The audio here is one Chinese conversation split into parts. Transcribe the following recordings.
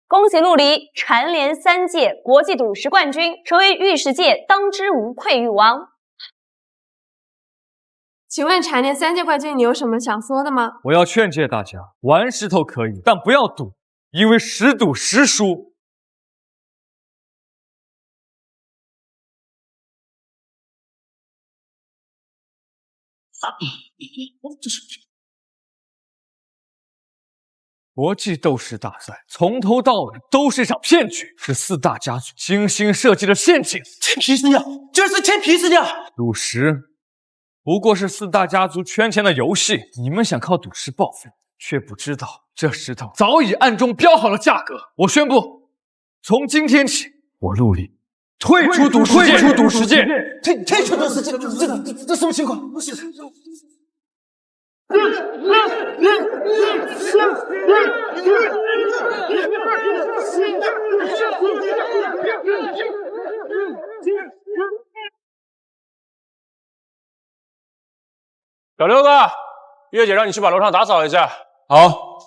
恭喜陆离蝉联3届国际赌石冠军，成为玉石界当之无愧誉王。请问蝉联3届冠军，你有什么想说的吗？我要劝诫大家，玩石头可以，但不要赌，因为时赌时输。这是国际斗士大赛，从头到尾都是一场骗局，是4大家族精心设计的陷阱。天皮死鸟，就是天皮死鸟。赌石不过是4大家族圈钱的游戏，你们想靠赌石暴富，却不知道这石头早已暗中标好了价格。我宣布，从今天起，我陆离退出赌世界，退出赌世界，退出赌世界，这什么情况？不是。小六子，月姐让你去把楼上打扫一下。好。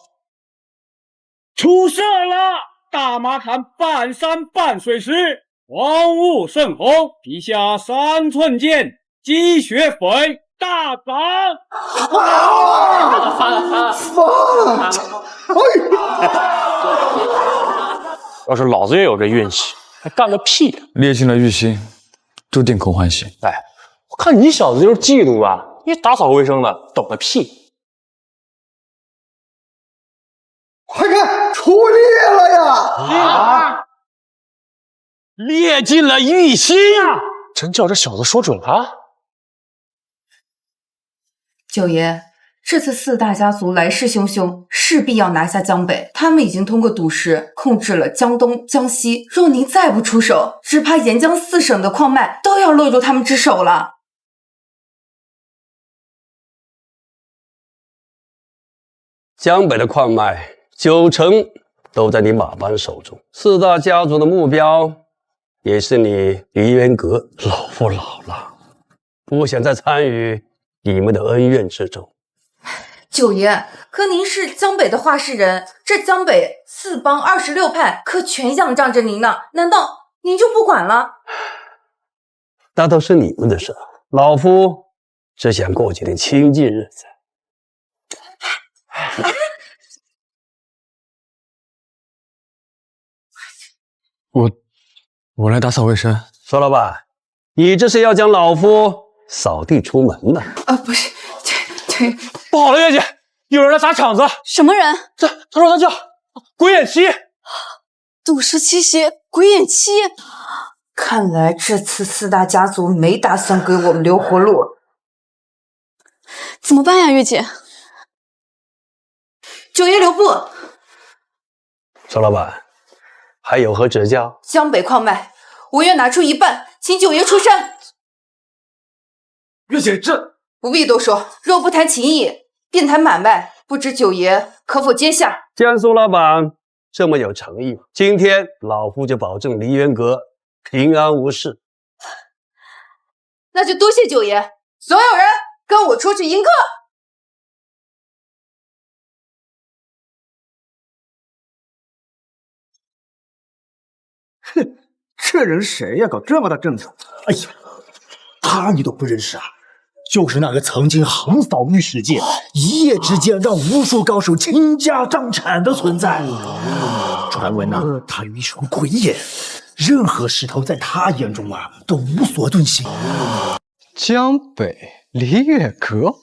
出事了！大麻坛半山半水时，黄雾甚红，皮下3寸剑，积雪粉大涨。要是老子也有这运气，还干个屁呀！猎尽了玉心，注定空欢喜。哎，我看你小子就是嫉妒吧？你打扫卫生的，懂个屁！快看，出猎了呀！啊！猎尽了玉心啊！真叫这小子说准了。九爷，这次4大家族来势汹汹，势必要拿下江北。他们已经通过赌石控制了江东、江西，若您再不出手，只怕沿江4省的矿脉都要落入他们之手了。江北的矿脉90%都在你马班手中，4大家族的目标也是你梨园阁。老夫老了，不想再参与你们的恩怨之中。九爷，可您是江北的话事人，这江北4帮26派可全仰仗着您呢，难道您就不管了？那都是你们的事，老夫只想过几天清静日子。我来打扫卫生。苏老板，你这是要将老夫扫地出门呢？不是，这不好了，月姐，有人来砸场子。什么人？他说他叫鬼眼七。赌石七邪，鬼眼七。看来这次4大家族没打算给我们留活路。怎么办呀，月姐？九爷留步。苏老板，还有何指教？江北矿脉，我愿拿出1半，请九爷出山。月姐，这不必多说，若不谈情义，便谈买卖，不知九爷可否接下？既然苏老板这么有诚意，今天老夫就保证梨园阁平安无事。那就多谢九爷，所有人跟我出去迎客。哼，这人谁呀？搞这么大阵仗！哎呀，他你都不认识啊？就是那个曾经横扫玉石界，一夜之间让无数高手倾家荡产的存在。传闻呐，他有一双鬼眼，任何石头在他眼中啊都无所遁形。江北梨园阁，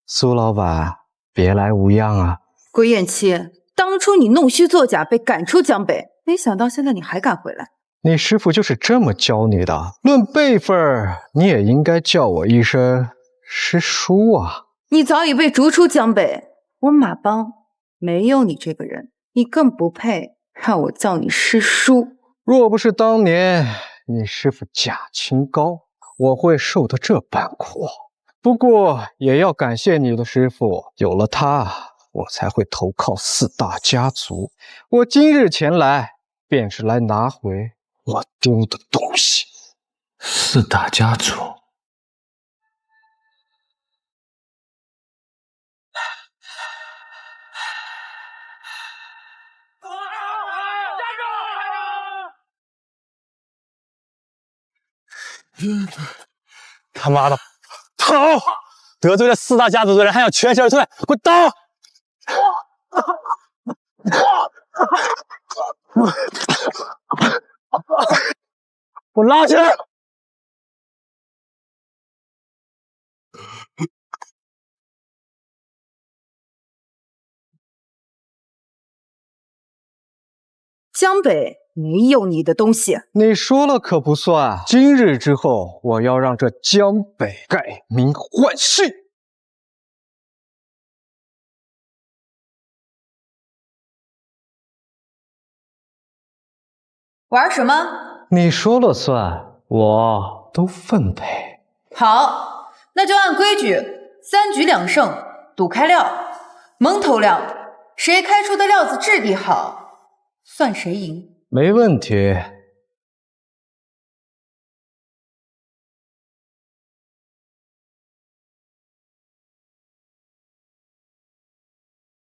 苏老板，别来无恙啊！鬼眼七，当初你弄虚作假被赶出江北，没想到现在你还敢回来。你师父就是这么教你的，论辈分，你也应该叫我一声师叔啊！你早已被逐出江北，我马帮没有你这个人，你更不配让我叫你师叔。若不是当年你师父假清高，我会受得这般苦。不过也要感谢你的师父，有了他，我才会投靠4大家族。我今日前来，便是来拿回我丢的东西。4大家族。他妈的，逃！得罪了4大家族的人还想全身而退，滚蛋！我拉起来！江北没有你的东西。你说了可不算。今日之后，我要让这江北改名换姓。玩什么？你说了算，我都奉陪。好，那就按规矩，3局2胜，赌开料，蒙头料，谁开出的料子质地好，算谁赢。没问题。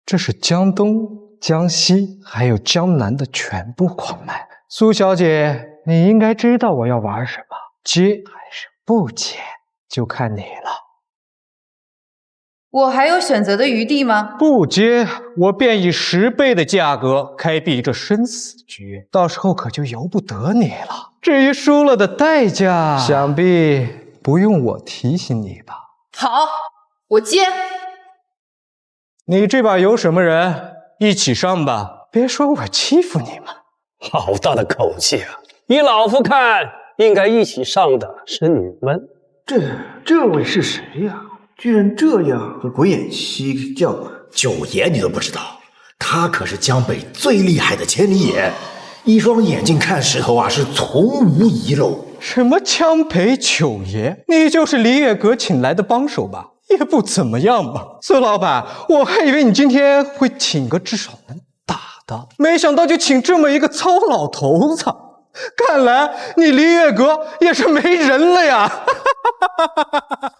这是江东、江西还有江南的全部矿脉。苏小姐，你应该知道我要玩什么，接还是不接，就看你了。我还有选择的余地吗？不接，我便以10倍的价格开辟这生死局，到时候可就由不得你了。至于输了的代价，想必不用我提醒你吧？好，我接。你这把有什么人？一起上吧，别说我欺负你们。好大的口气啊！依老夫看，应该一起上的是你们。这位是谁呀？居然这样和鬼眼七叫九爷，你都不知道？他可是江北最厉害的千里眼，一双眼睛看石头啊，是从无遗漏。什么江北九爷？你就是李月阁请来的帮手吧？也不怎么样吧。苏老板，我还以为你今天会请个至少能打的，没想到就请这么一个糙老头子。看来你李月阁也是没人了呀！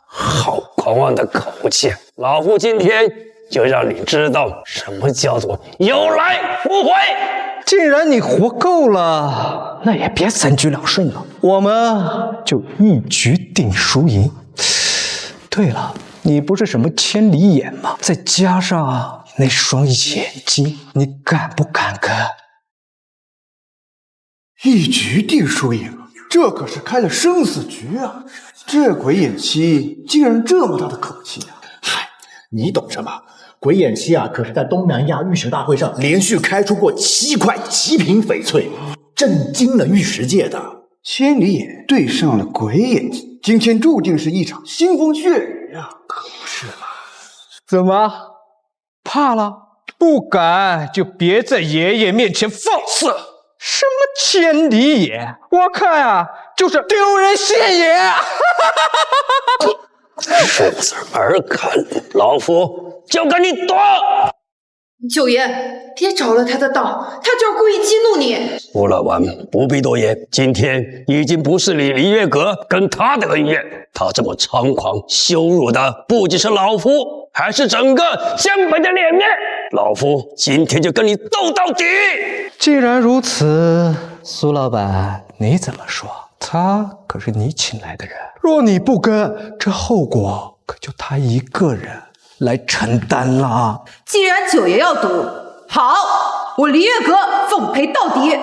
好狂妄的口气！老夫今天就让你知道什么叫做有来无回。既然你活够了，那也别3局2胜了，我们就1局定输赢。对了，你不是什么千里眼吗？再加上那双眼睛，你敢不敢跟1局定输赢，这可是开了生死局啊！这鬼眼七竟然这么大的口气啊！嗨，你懂什么？鬼眼七啊，可是在东南亚玉石大会上连续开出过7块极品翡翠，震惊了玉石界的。千里眼对上了鬼眼七，今天注定是一场腥风血雨啊！可不是嘛？怎么怕了？不敢就别在爷爷面前放肆！什么千里眼？我看啊，就是丢人现眼！数字儿看，老夫就跟你赌！九爷，别着了他的道，他就是故意激怒你。吴老板不必多言，今天已经不是你李月阁跟他的恩怨，他这么猖狂羞辱的不仅是老夫，还是整个江北的脸面。老夫今天就跟你斗到底！既然如此，苏老板你怎么说？他可是你请来的人，若你不跟，这后果可就他一个人来承担了。既然九爷要赌，好，我李月阁奉陪到底。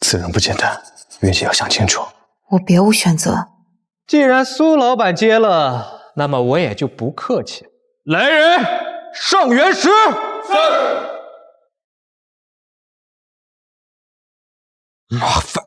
此人不简单，月姐要想清楚。我别无选择。既然苏老板接了，那么我也就不客气。来人，上原石！是。麻烦。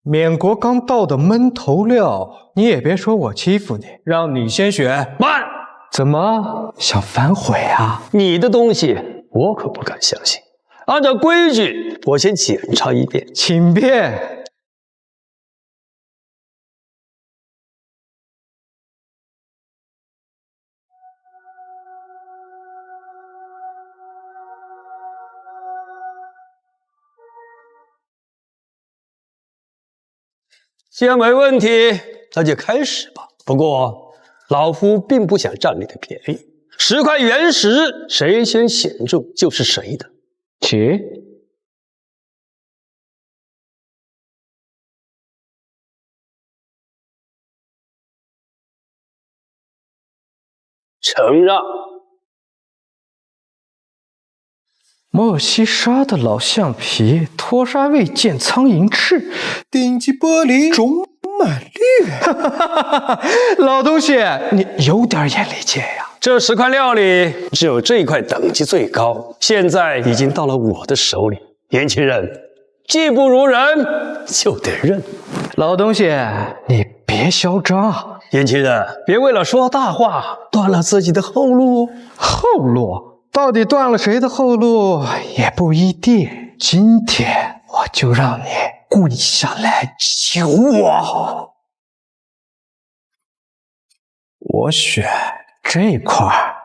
缅国刚到的闷头料，你也别说我欺负你，让你先选。慢！怎么想反悔啊？你的东西我可不敢相信。按照规矩，我先检查一遍。请便。既然没问题，那就开始吧。不过，老夫并不想占你的便宜，10块原石，谁先显著就是谁的。起。承让。莫西沙的老橡皮，脱沙卫见苍蝇翅，顶级玻璃种满绿。老东西，你有点眼力见呀！这10块料里，只有这一块等级最高，现在已经到了我的手里。年轻人，技不如人，就得认。老东西，你别嚣张。年轻人，别为了说大话，断了自己的后路。后路？到底断了谁的后路也不一定。今天我就让你跪下来求我。我选这块儿。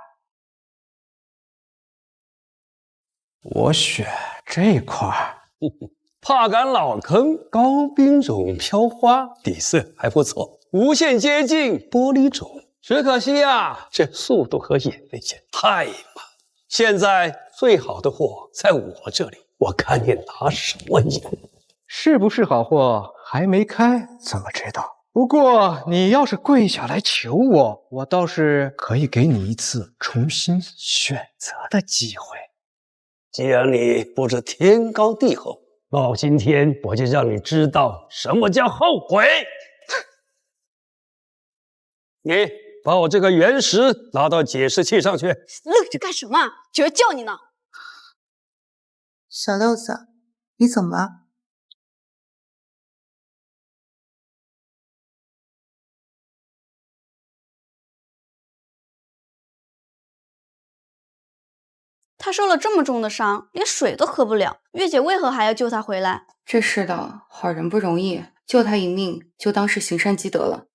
我选这块儿。怕赶老坑，高冰种飘花，底色还不错，无限接近玻璃种。只可惜啊，这速度和眼力见太慢。现在最好的货在我这里，我看你拿什么赢？是不是好货还没开，怎么知道？不过你要是跪下来求我，我倒是可以给你一次重新选择的机会。既然你不知天高地厚，那今天我就让你知道什么叫后悔。你把我这个原石拿到解释器上去。愣着干什么？九爷叫你呢。小六子，你怎么了？他受了这么重的伤，连水都喝不了，月姐为何还要救他回来？这世道，好人不容易，救他一命，就当是行善积德了。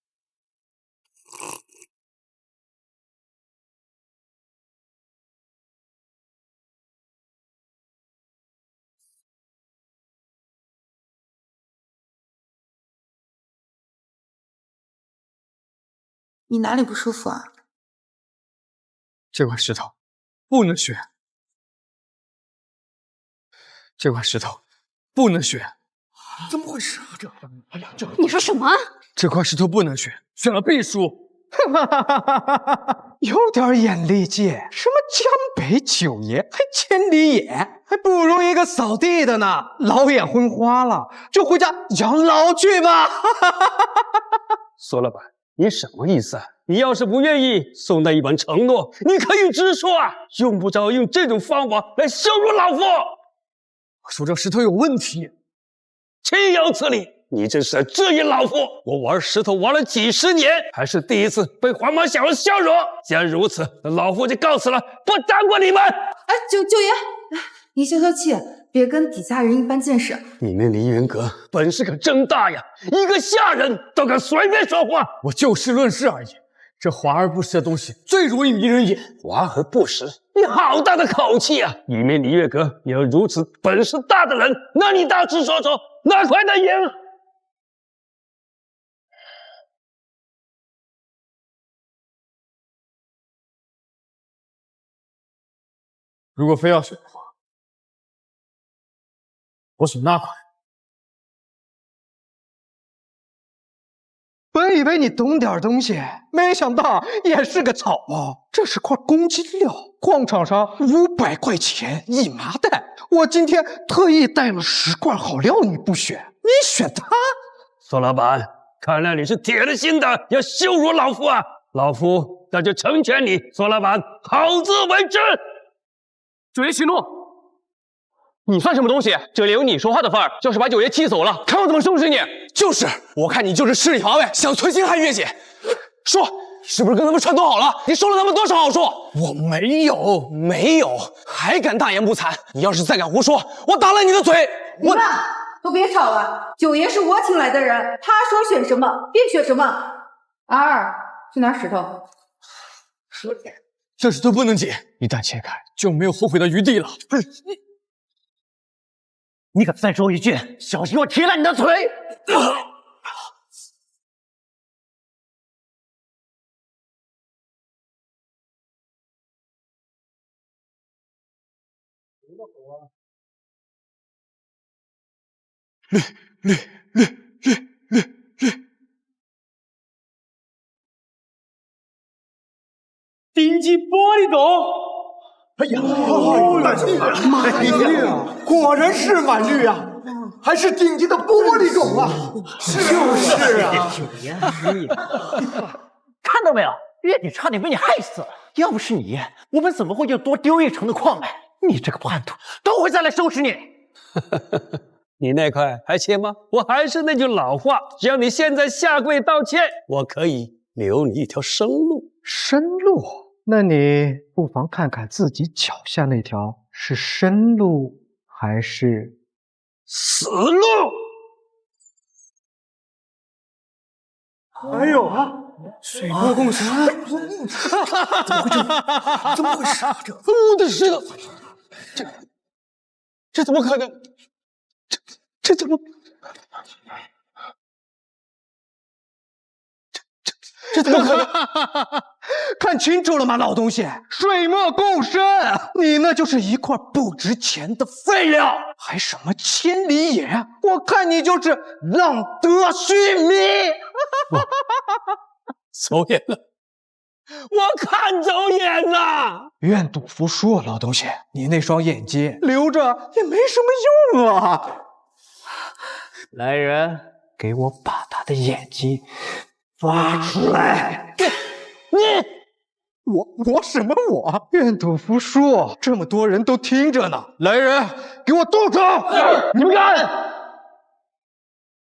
你哪里不舒服啊？这块石头不能选，这块石头不能选。怎么回事啊？哎呀，你说什么？这块石头不能选，选了必输。有点眼力见，什么江北九爷还千里眼，还不如一个扫地的呢。老眼昏花了，就回家养老去吧。苏老板，你什么意思啊？你要是不愿意送那一本承诺，你可以直说啊，用不着用这种方法来羞辱老夫。我说这石头有问题，岂有此理！你这是在质疑老夫？我玩石头玩了几10年，还是第一次被黄毛小人羞辱。既然如此，那老夫就告辞了，不耽误你们。哎，九爷，你消消气，别跟底下人一般见识。你们梨园阁本事可真大呀，一个下人都敢随便说话。我就事论事而已。这华而不实的东西最容易迷人眼。华而不实，你好大的口气啊！里面梨园阁有如此本事大的人，那你大致说说，哪块能赢？如果非要选的话，我选那块。本以为你懂点东西，没想到也是个草包。这是块公斤料，矿场上500块钱一麻袋。我今天特意带了10罐好料，你不选，你选它？苏老板，看来你是铁了心的要羞辱老夫啊！老夫那就成全你，苏老板，好自为之。九爷息怒，你算什么东西？这里有你说话的份儿。要是把九爷气走了，看我怎么收拾你！就是，我看你就是势力乏味，想存心害月姐。说，你是不是跟他们串通好了？你收了他们多少好处？我没有，还敢大言不惭！你要是再敢胡说，我打烂你的嘴！你们都别吵了，九爷是我请来的人，他说选什么便选什么。阿二，去拿石头。这石头不能解，一旦切开就没有后悔的余地了。你敢再说一句，小心我踢烂你的腿！顶级玻璃种。哎呀，满绿啊！果然是满绿啊，还是顶级的玻璃种啊！就是啊！看到没有，月底差点被你害死了。要不是你，我们怎么会又多丢1成的矿脉？你这个叛徒，都会再来收拾你。你那块还欠吗？我还是那句老话，只要你现在下跪道歉，我可以留你一条生路。生路？那你不妨看看自己脚下那条是生路还是死路？还有啊，水墨共识，怎么回事？我的石头，这怎么可能？这怎么？这怎么可能？看清楚了吗，老东西？水墨共生，你那就是一块不值钱的废料，还什么千里眼？我看你就是浪得虚名。走眼了，我看走眼了。愿赌服输，老东西，你那双眼睛留着也没什么用啊。来人，给我把他的眼睛挖出来！我什么我？愿赌服输，这么多人都听着呢。来人，给我动手！你们敢？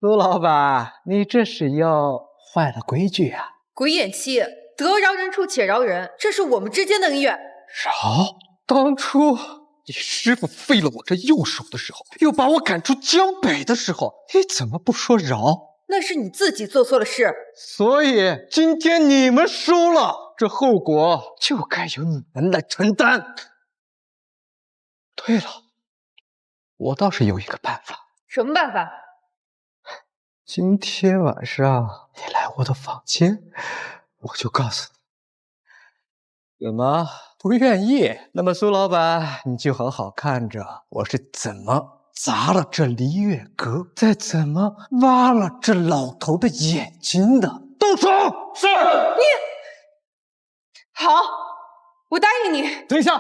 苏老板，你这是要坏了规矩啊！鬼眼七，得饶人处且饶人，这是我们之间的恩怨。饶？当初你师傅废了我这右手的时候，又把我赶出江北的时候，你怎么不说饶？那是你自己做错了事，所以今天你们输了，这后果就该由你们来承担。对了，我倒是有一个办法。什么办法？今天晚上你来我的房间，我就告诉你。怎么不愿意？那么苏老板，你就好好看着我是怎么砸了这璃月阁，再怎么挖了这老头的眼睛的。动手！是你。好，我答应你。等一下！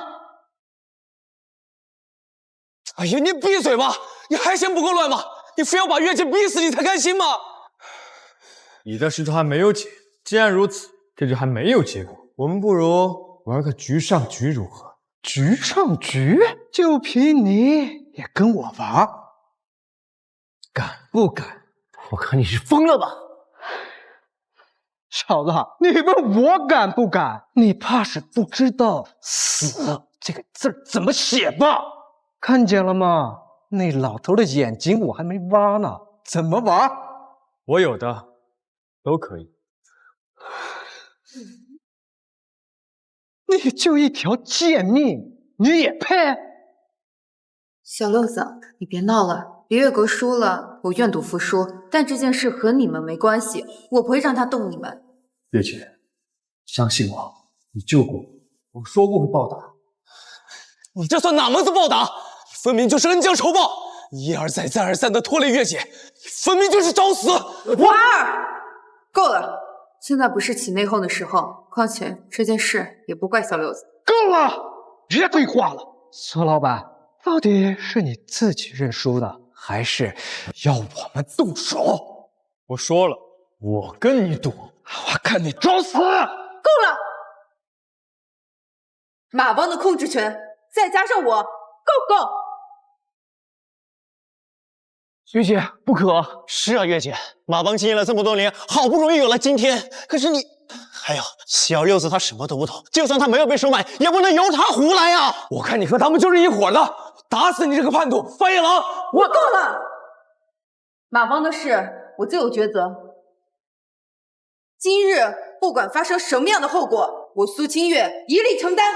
哎呀，你闭嘴吧！你还嫌不够乱吗？你非要把月姐逼死你才甘心吗？你的石头还没有解，既然如此，这就还没有结果。我们不如玩个局上局如何？局上局？就凭你也跟我玩？敢不敢？我看你是疯了吧！小子，你问我敢不敢？你怕是不知道“死”这个字怎么写吧？看见了吗？那老头的眼睛我还没挖呢，怎么玩？我有的都可以。你就一条贱命，你也配？小六子，你别闹了。璃月阁输了，我愿赌服输，但这件事和你们没关系，我不会让他动你们。月姐，相信我，你救过我，我说过会报答。你这算哪门子报答？分明就是恩将仇报，一而再再而三的拖累月姐，分明就是找死！娃儿，够了，现在不是起内讧的时候，况且这件事也不怪小六子。够了，别废话了。苏老板，到底是你自己认输的，还是要我们动手？我说了，我跟你赌，我看你找死！够了，马帮的控制权，再加上我，够不够？月姐，不可！是啊，月姐，马帮经营了这么多年，好不容易有了今天，可是你，还有小六子他什么都不懂，就算他没有被收买，也不能由他胡来呀！我看你和他们就是一伙的，打死你这个叛徒范夜郎！我够了，马帮的事我自有抉择。今日不管发生什么样的后果，我苏清月一力承担。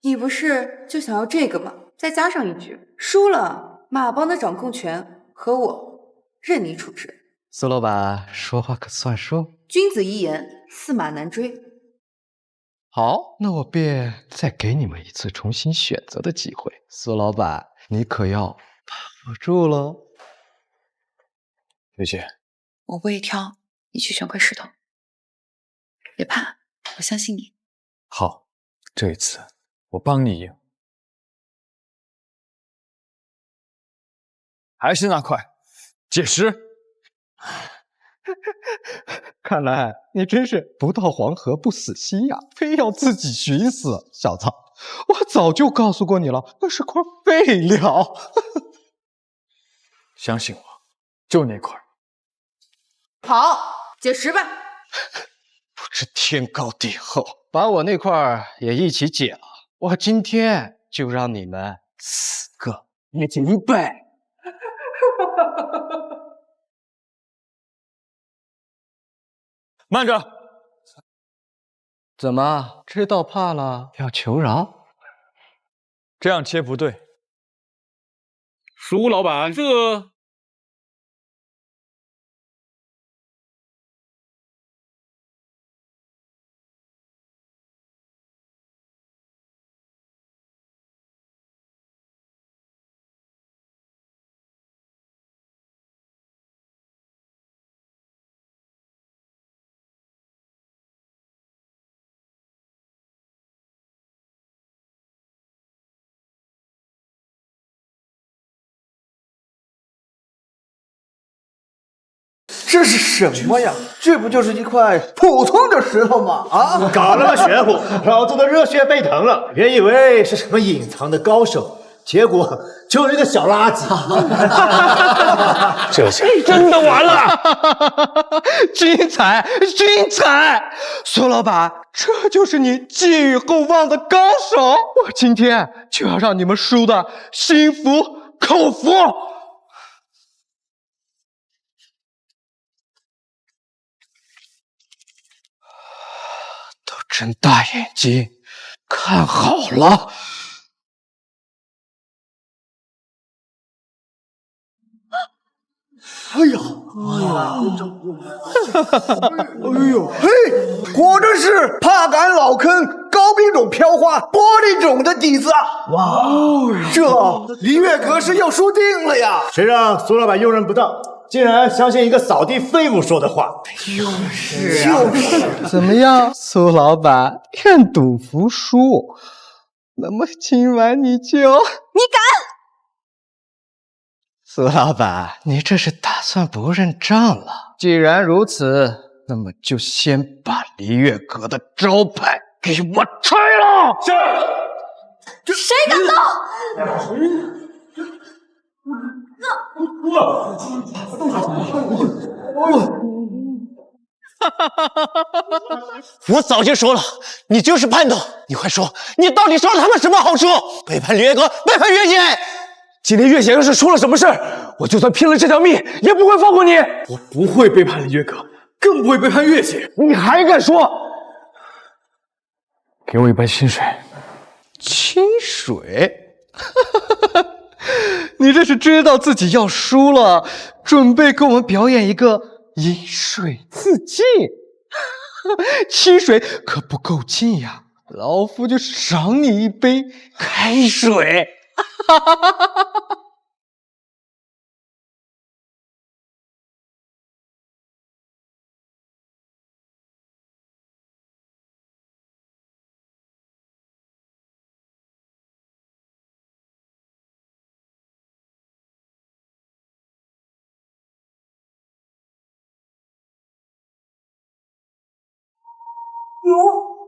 你不是就想要这个吗？再加上一句，输了马帮的掌控权和我任你处置。苏老板说话可算数，君子一言，驷马难追。好，那我便再给你们一次重新选择的机会。苏老板，你可要把握住了。月姐，我不会挑，你去选块石头。别怕，我相信你。好，这一次我帮你赢。还是那块解石。看来你真是不到黄河不死心呀，非要自己寻死。小子，我早就告诉过你了，那是块废料。相信我，就那块。好，解石吧。不知天高地厚，把我那块也一起解了。我今天就让你们死个明白。慢着！怎么知道怕了要求饶？这样切不对。苏老板，这这是什么呀？这不就是一块普通的石头吗？啊，搞那么玄乎，老子都热血沸腾了。原以为是什么隐藏的高手，结果就是一个小垃圾。这下真的完了！精彩，精彩！苏老板，这就是你寄予厚望的高手。我今天就要让你们输的心服口服。睁大眼睛，看好了！哎呀，哎呦，嘿，果真是怕赶老坑，高品种飘花，玻璃种的底子啊！哇，这璃月阁是要输定了呀！谁让苏老板用人不当，竟然相信一个扫地废物说的话？就是啊，怎么样，苏老板，愿赌服输？那么今晚你就……你敢！苏老板，你这是打算不认账了？既然如此，那么就先把璃月阁的招牌给我拆了！是。谁敢动？我早就说了，你就是叛徒！你快说，你到底收了他们什么好处？背叛璃月阁，背叛月姐！今天月姐要是出了什么事儿，我就算拼了这条命，也不会放过你。我不会背叛璃月阁，更不会背叛月姐。你还敢说？给我一杯清水。清水？你这是知道自己要输了，准备给我们表演一个饮水自尽？清水可不够劲呀，老夫就赏你一杯开水。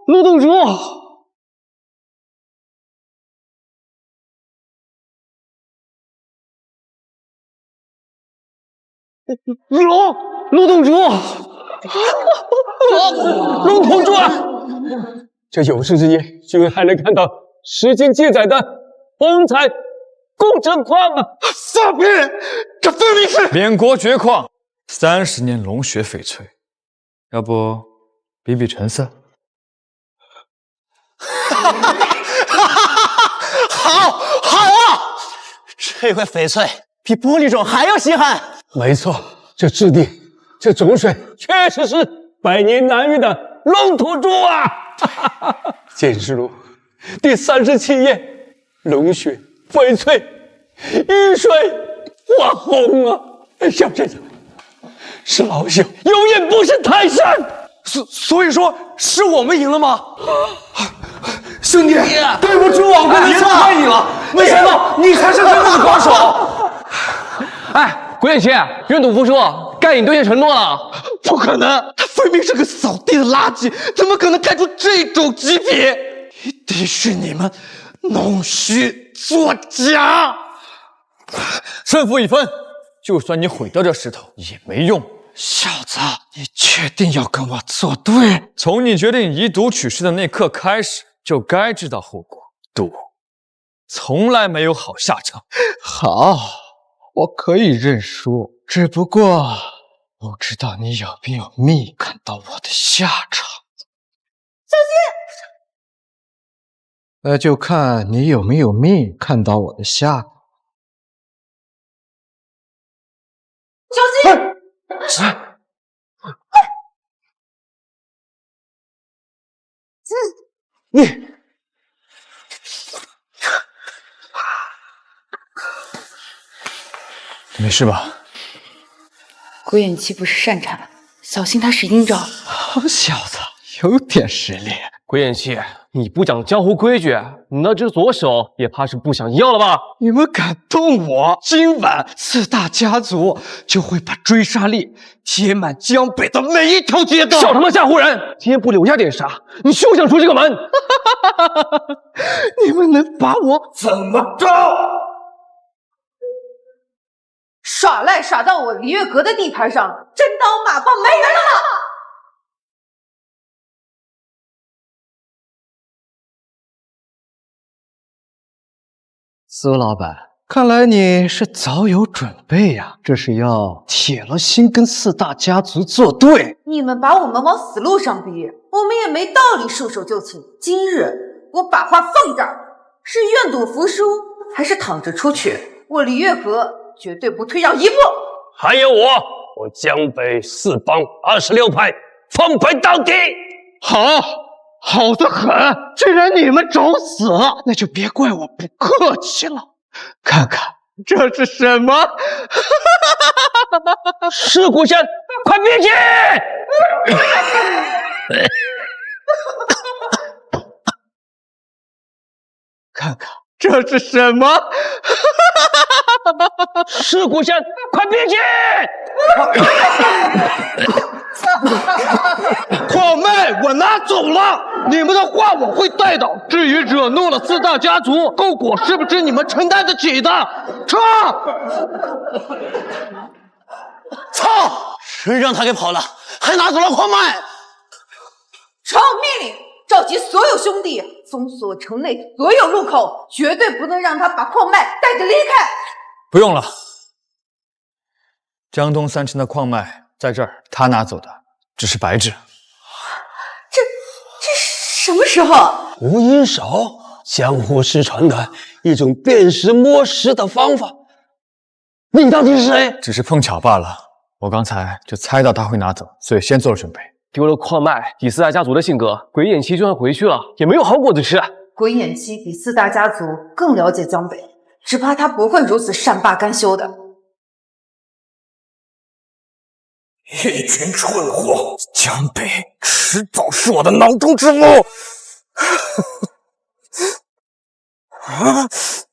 陆洞主，陆洞主，陆洞主，这有生之年居然还能看到《诗经》记载的风采共振矿啊！撒屁！这分明是免国绝矿，30年龙血翡翠，要不比比成色？好啊！这块翡翠比玻璃种还要稀罕。没错，这质地，这种水，确实是百年难遇的龙吐珠啊！剑石录第37页，龙血翡翠，雨水花红啊！小侄子，是老朽有眼不识泰山。所以说是我们赢了吗？兄弟，对不住啊，我刚才错怪你了，没想到你才是真正的高手。哎，鬼眼七，愿赌服输，该你兑现承诺了。不可能，他分明是个扫地的垃圾，怎么可能开出这种极品？一定是你们弄虚作假。胜负已分，就算你毁掉这石头也没用。小子，你确定要跟我作对？从你决定以毒取势的那刻开始，就该知道后果。赌从来没有好下场。好，我可以认输，只不过不知道你有没有命看到我的下场。小心！那就看你有没有命看到我的下场。小心！你没事吧？鬼眼七不是善茬，小心他使阴招。好小子，有点实力。鬼眼七，你不讲江湖规矩，你那只左手也怕是不想要了吧？你们敢动我，今晚4大家族就会把追杀令贴满江北的每一条街道。少他妈吓唬人！今天不留下点啥，你休想出这个门！你们能把我怎么着？耍赖耍到我璃月阁的地盘上，真当马放没人了吗？苏老板，看来你是早有准备呀，这是要铁了心跟4大家族作对。你们把我们往死路上逼，我们也没道理束手就擒。今日我把话放这儿，是愿赌服输，还是躺着出去？我璃月阁绝对不退让一步。还有我江北4帮26派奉陪到底。好得很！既然你们找死，那就别怪我不客气了。看看这是什么？尸骨仙，快闭气！看看这是什么？尸骨仙，快闭气！矿脉我拿走了，你们的话我会带到。至于惹怒了4大家族，后果是不是你们承担得起的？撤！操！谁让他给跑了，还拿走了矿脉？传我命令，召集所有兄弟，封锁城内所有路口，绝对不能让他把矿脉带着离开。不用了，江东3城的矿脉在这儿，他拿走的只是白纸。这什么时候？无影手，江湖失传的一种辨识摸石的方法。你到底是谁？只是碰巧罢了。我刚才就猜到他会拿走，所以先做了准备。丢了矿脉，以4大家族的性格，鬼眼七就算回去了，也没有好果子吃。鬼眼七比4大家族更了解江北，只怕他不会如此善罢甘休的。一群蠢货！江北迟早是我的囊中之物。啊！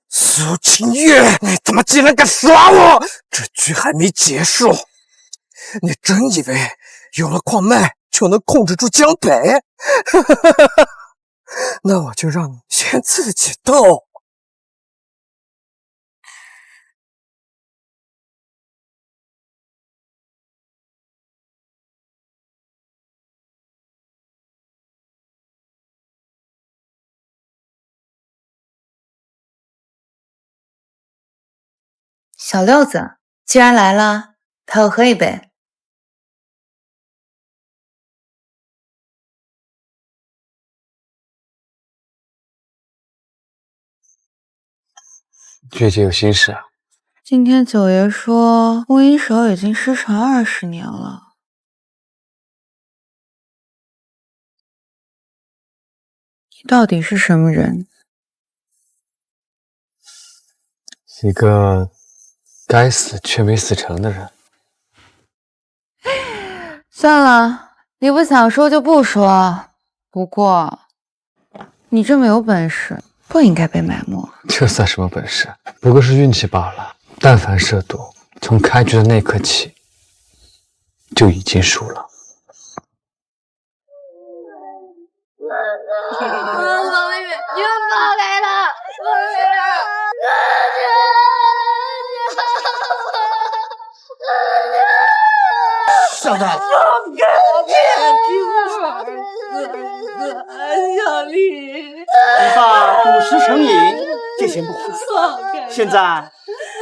苏清月，你他妈竟然敢耍我！这局还没结束，你真以为有了矿脉就能控制住江北？那我就让你先自己斗。小六子，既然来了，陪我喝一杯。月姐有心事啊？今天九爷说，无影手已经失传20年了。你到底是什么人？一个该死却没死成的人。算了，你不想说就不说。不过，你这么有本事，不应该被埋没。这算什么本事？不过是运气罢了。但凡涉赌，从开局的那刻起，就已经输了。王月，你们放开他！小蛋，小丽，你爸赌石成瘾，借钱不还。现在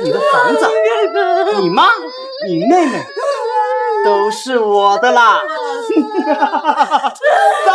你的房子、你妈、你妹妹都是我的啦！走。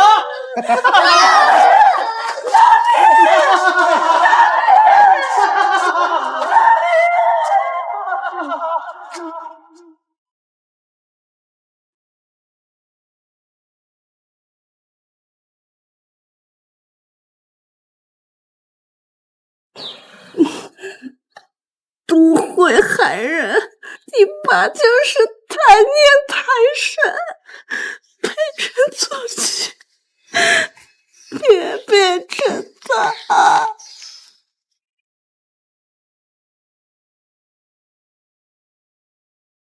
都会害人，你爸就是贪念太深，陪人做戏，别变成他。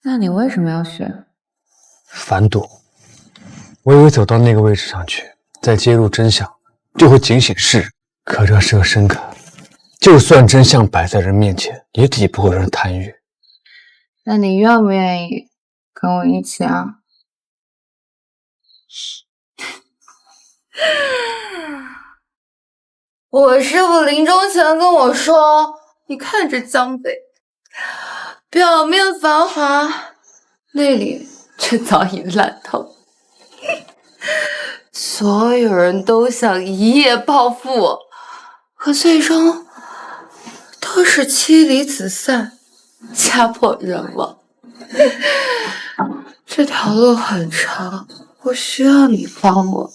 那你为什么要学？反赌。我以为走到那个位置上去，再揭露真相，就会警醒世人。可这是个深坑，就算真相摆在人面前，也抵不过人贪欲。那你愿不愿意跟我一起啊？我师傅临终前跟我说，你看这江北，表面繁华，内里却早已烂透。所有人都想一夜暴富，可最终都是妻离子散，家破人亡。这条路很长，我需要你帮我。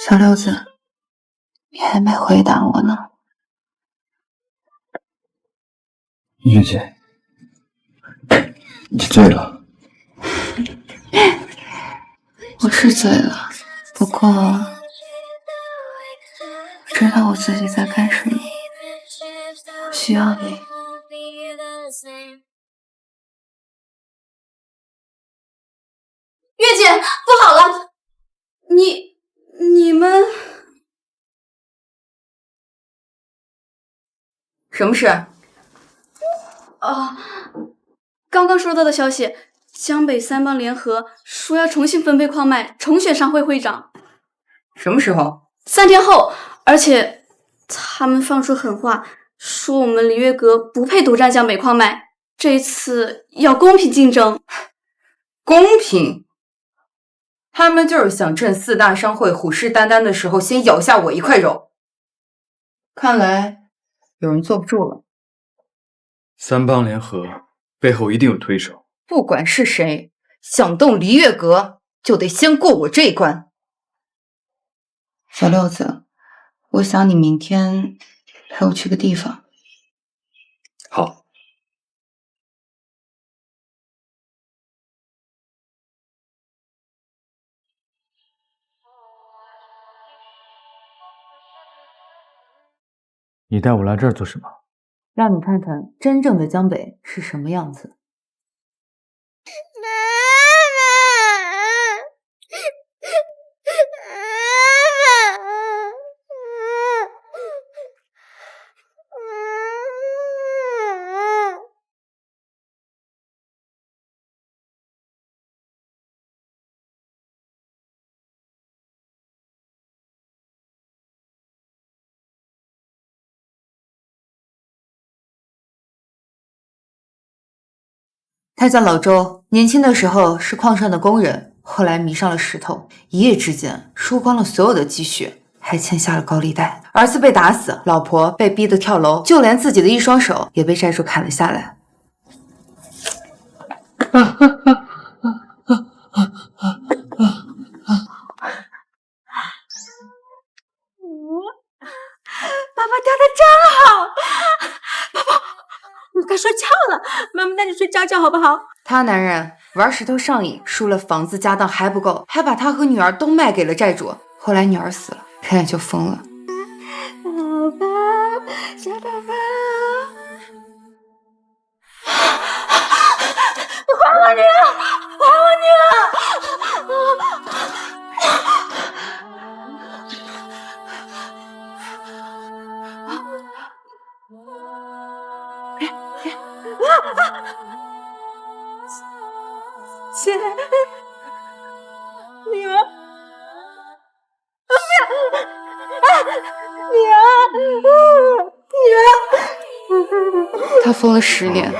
小六子，你还没回答我呢。月姐，你醉了。我是醉了，不过我知道我自己在干什么。我需要你。月姐，不好了！你们什么事？刚刚收到的消息，江北三帮联合说要重新分配矿脉，重选商会会长。什么时候？3天后，而且他们放出狠话，说我们璃月阁不配独占江北矿脉，这一次要公平竞争。公平？他们就是想趁4大商会虎视眈眈的时候，先咬下我一块肉。看来有人坐不住了。三帮联合背后一定有推手。不管是谁想动璃月阁，就得先过我这一关。小六子，我想你明天陪我去个地方。好。你带我来这儿做什么？让你看看真正的江北是什么样子。他叫老周，年轻的时候是矿上的工人，后来迷上了石头，一夜之间输光了所有的积蓄，还欠下了高利贷。儿子被打死，老婆被逼得跳楼，就连自己的一双手也被债主砍了下来。爸爸跳的真好，宝宝，你该睡觉了，妈妈带你睡觉觉好不好？他男人玩石头上瘾，输了房子家当还不够，还把他和女儿都卖给了债主。后来女儿死了，他也就疯了。宝宝，小宝宝，还我女儿，还我女儿！姐，女儿，女儿，他疯了10年，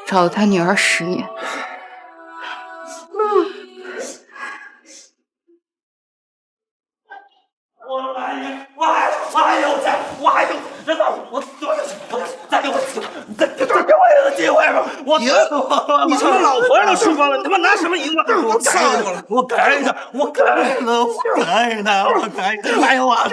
找了他女儿10年。你他妈老婆都输光了，你他妈拿什么赢我？我改了，我改了，我改了，我改了，我改了，哎呦我操！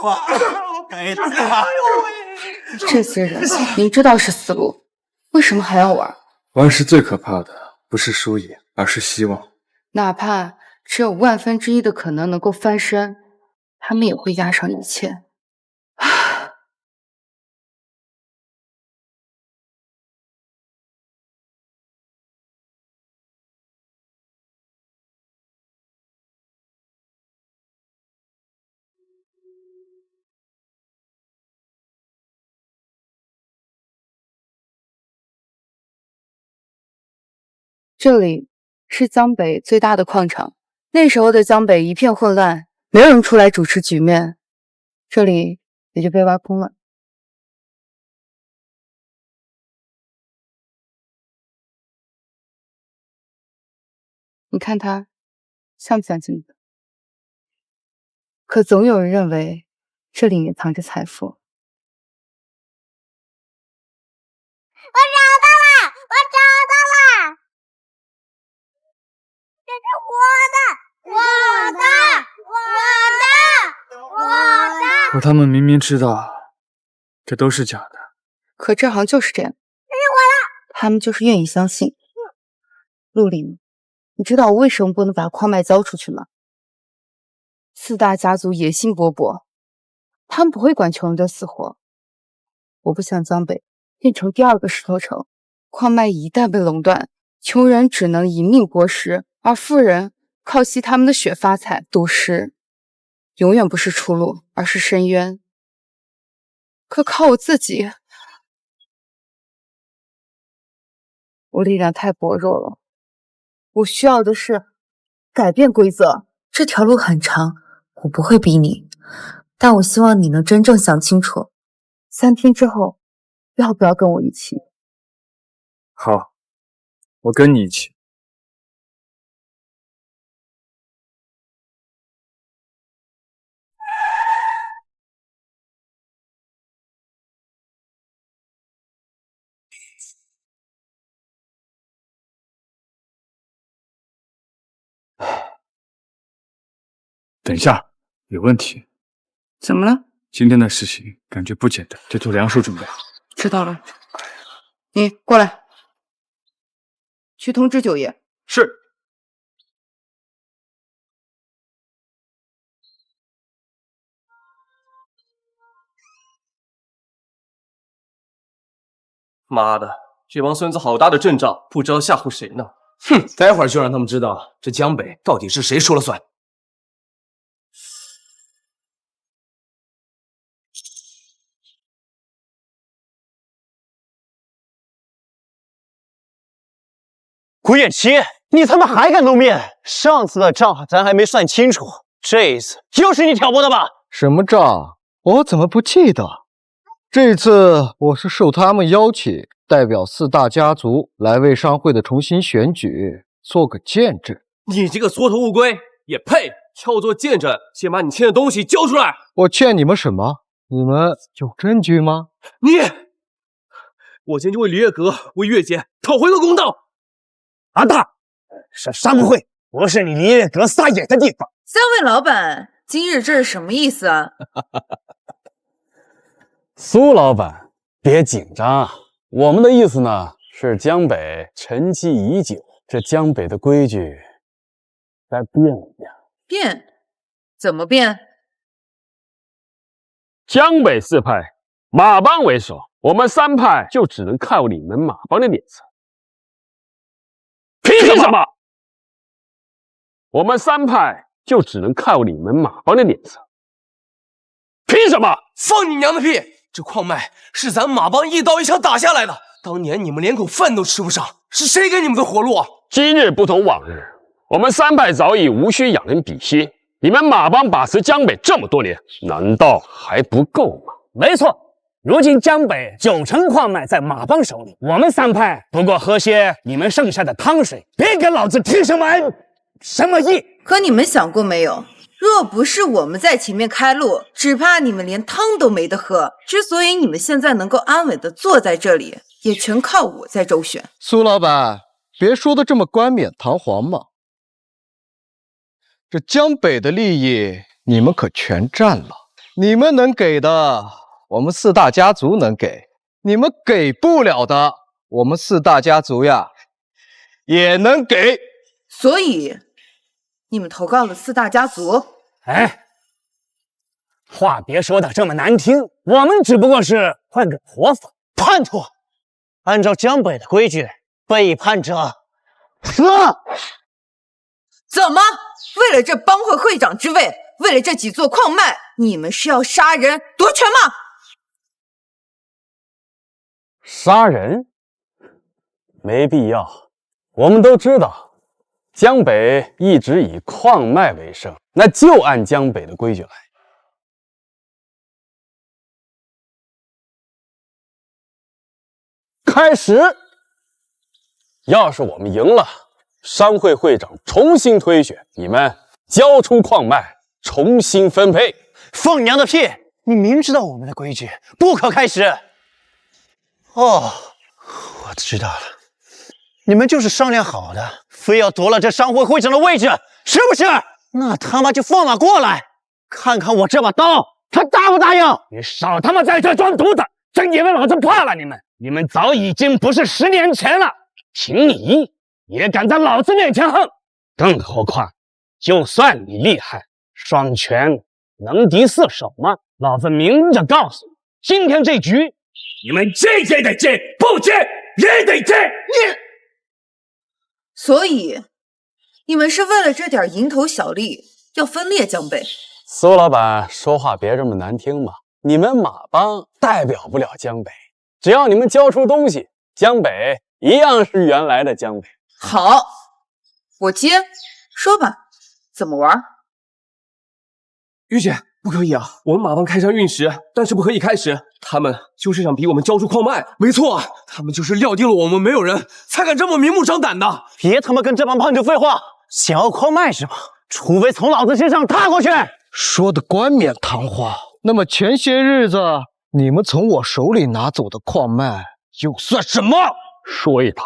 我改了，哎呦！这些人明知道是死路，为什么还要玩？玩是最可怕的，不是输赢，而是希望。哪怕只有1/1000的可能能够翻身，他们也会押上一切。这里是江北最大的矿场，那时候的江北一片混乱，没有人出来主持局面，这里也就被挖空了。你看他像不像镜子？可总有人认为这里面藏着财富。我找到了，我找到了，这是我的，我的，我的，我的。可他们明明知道这都是假的。可这行就是这样，这是我的。他们就是愿意相信。陆林，你知道我为什么不能把矿脉交出去吗？4大家族野心勃勃，他们不会管穷人的死活。我不想江北变成第2个石头城，矿脉一旦被垄断，穷人只能以命搏食，而富人靠吸他们的血发财。赌石永远不是出路，而是深渊。可靠我自己，我力量太薄弱了。我需要的是改变规则。这条路很长，我不会逼你，但我希望你能真正想清楚，3天之后要不要跟我一起？好，我跟你一起。等一下，有问题。怎么了？今天的事情感觉不简单，得做2手准备。知道了。你过来，去通知九爷。是。妈的，这帮孙子好大的阵仗，不知道吓唬谁呢。哼，待会儿就让他们知道这江北到底是谁说了算。鬼眼七，你他妈还敢露面？上次的账咱还没算清楚，这一次又是你挑拨的吧？什么账？我怎么不记得？这次我是受他们邀请代表4大家族来为商会的重新选举做个见证。你这个缩头乌龟也配叫做见证？先把你欠的东西交出来！我欠你们什么？你们有证据吗？我今天就为李月阁、为月姐讨回个公道。阿大，是商会，不是你李月阁撒野的地方。三位老板，今日这是什么意思啊？苏老板，别紧张，我们的意思呢是江北沉寂已久，这江北的规矩该变一变。变？怎么变？江北4派，马帮为首，我们3派就只能靠你们马帮的脸色。凭什么？我们3派就只能靠你们马帮的脸色。凭什么？放你娘的屁！这矿脉是咱马帮一刀一枪打下来的，当年你们连口饭都吃不上，是谁给你们的活路啊？今日不同往日，我们3派早已无需仰人比心。你们马帮把持江北这么多年，难道还不够吗？没错，如今江北9成矿脉在马帮手里，我们3派不过喝些你们剩下的汤水，别给老子提什么恩，什么义。可你们想过没有？若不是我们在前面开路，只怕你们连汤都没得喝。之所以你们现在能够安稳地坐在这里，也全靠我在周旋。苏老板，别说的这么冠冕堂皇嘛。这江北的利益你们可全占了，你们能给的，我们4大家族能给；你们给不了的，我们4大家族呀也能给。所以你们投靠了4大家族？哎，话别说的这么难听，我们只不过是换个活法。叛徒，按照江北的规矩，背叛者死。怎么？为了这帮会会长之位，为了这几座矿脉，你们是要杀人夺权吗？杀人？没必要。我们都知道，江北一直以矿脉为生，那就按江北的规矩来。开始。要是我们赢了，商会会长重新推选，你们交出矿脉，重新分配。放娘的屁！你明知道我们的规矩不可开始。哦，我知道了，你们就是商量好的，非要夺了这商会会长的位置，是不是？那他妈就放马过来，看看我这把刀，他答不答应？你少他妈在这装犊子！真以为老子怕了你们？你们早已经不是10年前了。凭你也敢在老子面前横？更何况，就算你厉害，双拳能敌4手吗？老子明着告诉你，今天这局，你们接也得接，不接也得接。所以，你们是为了这点蝇头小利，要分裂江北？苏老板说话别这么难听嘛！你们马帮代表不了江北，只要你们交出东西，江北一样是原来的江北。好，我接，说吧，怎么玩？玉姐，不可以啊！我们马帮开上运时，但是不可以开始。他们就是想逼我们交出矿脉。没错啊，他们就是料定了我们没有人，才敢这么明目张胆的。别他妈跟这帮胖子废话！想要矿脉是吧？除非从老子身上踏过去。说的冠冕堂皇，那么前些日子你们从我手里拿走的矿脉又算什么？说一套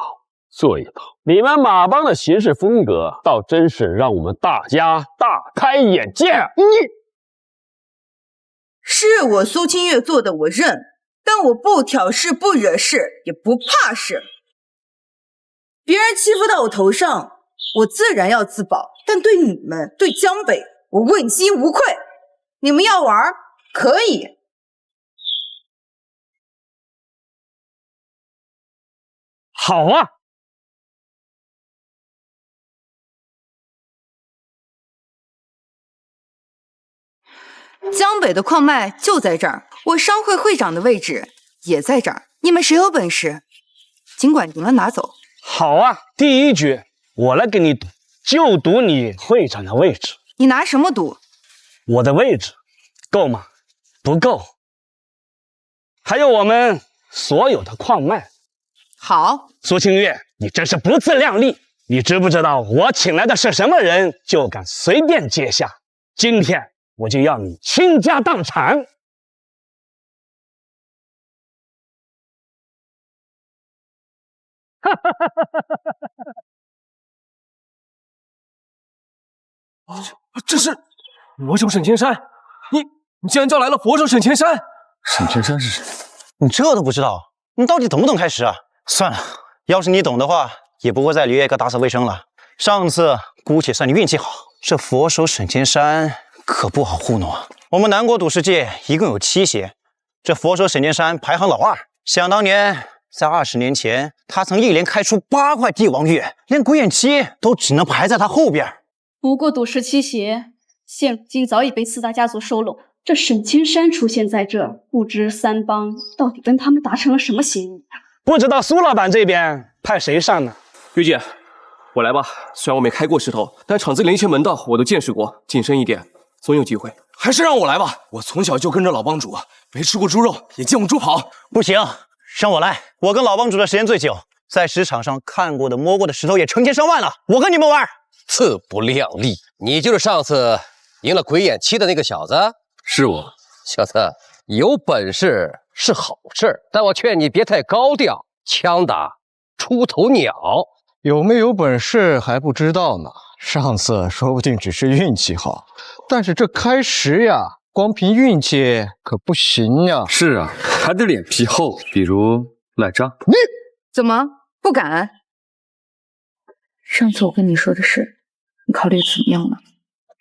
做一套，你们马帮的行事风格倒真是让我们大家大开眼界。是我苏清月做的，我认，但我不挑事不惹事，也不怕事。别人欺负到我头上，我自然要自保，但对你们，对江北，我问心无愧。你们要玩，可以。好啊！江北的矿脉就在这儿，我商会会长的位置也在这儿。你们谁有本事，尽管赢了拿走。好啊！第一局我来跟你赌，就赌你会长的位置。你拿什么赌？我的位置够吗？不够。还有我们所有的矿脉，好，苏清月，你真是不自量力！你知不知道我请来的是什么人，就敢随便接下？今天我就要你倾家荡产！哈哈哈哈哈！这是魔手沈千山，你竟然叫来了佛手沈千山！沈千山是谁？你这都不知道？你到底懂不懂开石啊？算了，要是你懂的话，也不会在离月阁打扫卫生了。上次姑且算你运气好，这佛手沈千山可不好糊弄啊。我们南国赌世界一共有7邪，这佛手沈千山排行老2。想当年，在20年前，他曾一连开出8块帝王玉，连鬼眼七都只能排在他后边。不过赌世7邪，现如今早已被4大家族收拢。这沈千山出现在这，不知3帮到底跟他们达成了什么协议？不知道苏老板这边派谁上呢？月姐，我来吧。虽然我没开过石头，但厂子里那些门道我都见识过，谨慎一点，总有机会。还是让我来吧。我从小就跟着老帮主，没吃过猪肉，也见过猪跑。不行，让我来。我跟老帮主的时间最久，在石场上看过的、摸过的石头也成千上万了。我跟你们玩。自不量力！你就是上次赢了鬼眼七的那个小子？是我。小子，有本事是好事，但我劝你别太高调，枪打出头鸟。有没有本事还不知道呢，上次说不定只是运气好，但是这开石呀，光凭运气可不行呀。是啊，还得脸皮厚，比如赖张。你怎么不敢？上次我跟你说的事，你考虑怎么样了？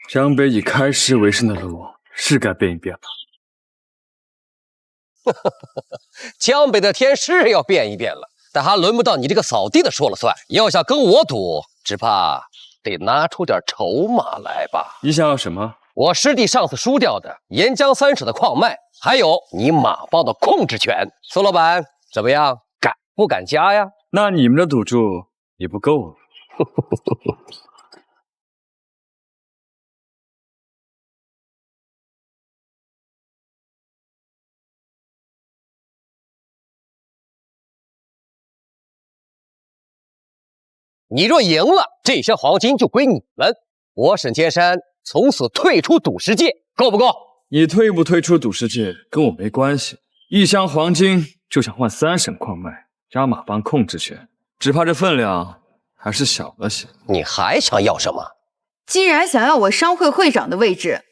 江北以开石为生的路是该变一变了。江北的天是要变一变了，但还轮不到你这个扫地的说了算。要想跟我赌，只怕得拿出点筹码来吧。你想要什么？我师弟上次输掉的沿江3省的矿脉，还有你马帮的控制权。苏老板怎么样？敢不敢加呀？那你们的赌注也不够了。你若赢了，这些黄金就归你们。我沈千山从此退出赌石界，够不够？你退不退出赌石界跟我没关系。1箱黄金就想换3省矿脉，加马帮控制权，只怕这分量还是小了些。你还想要什么？既然想要我商会会长的位置，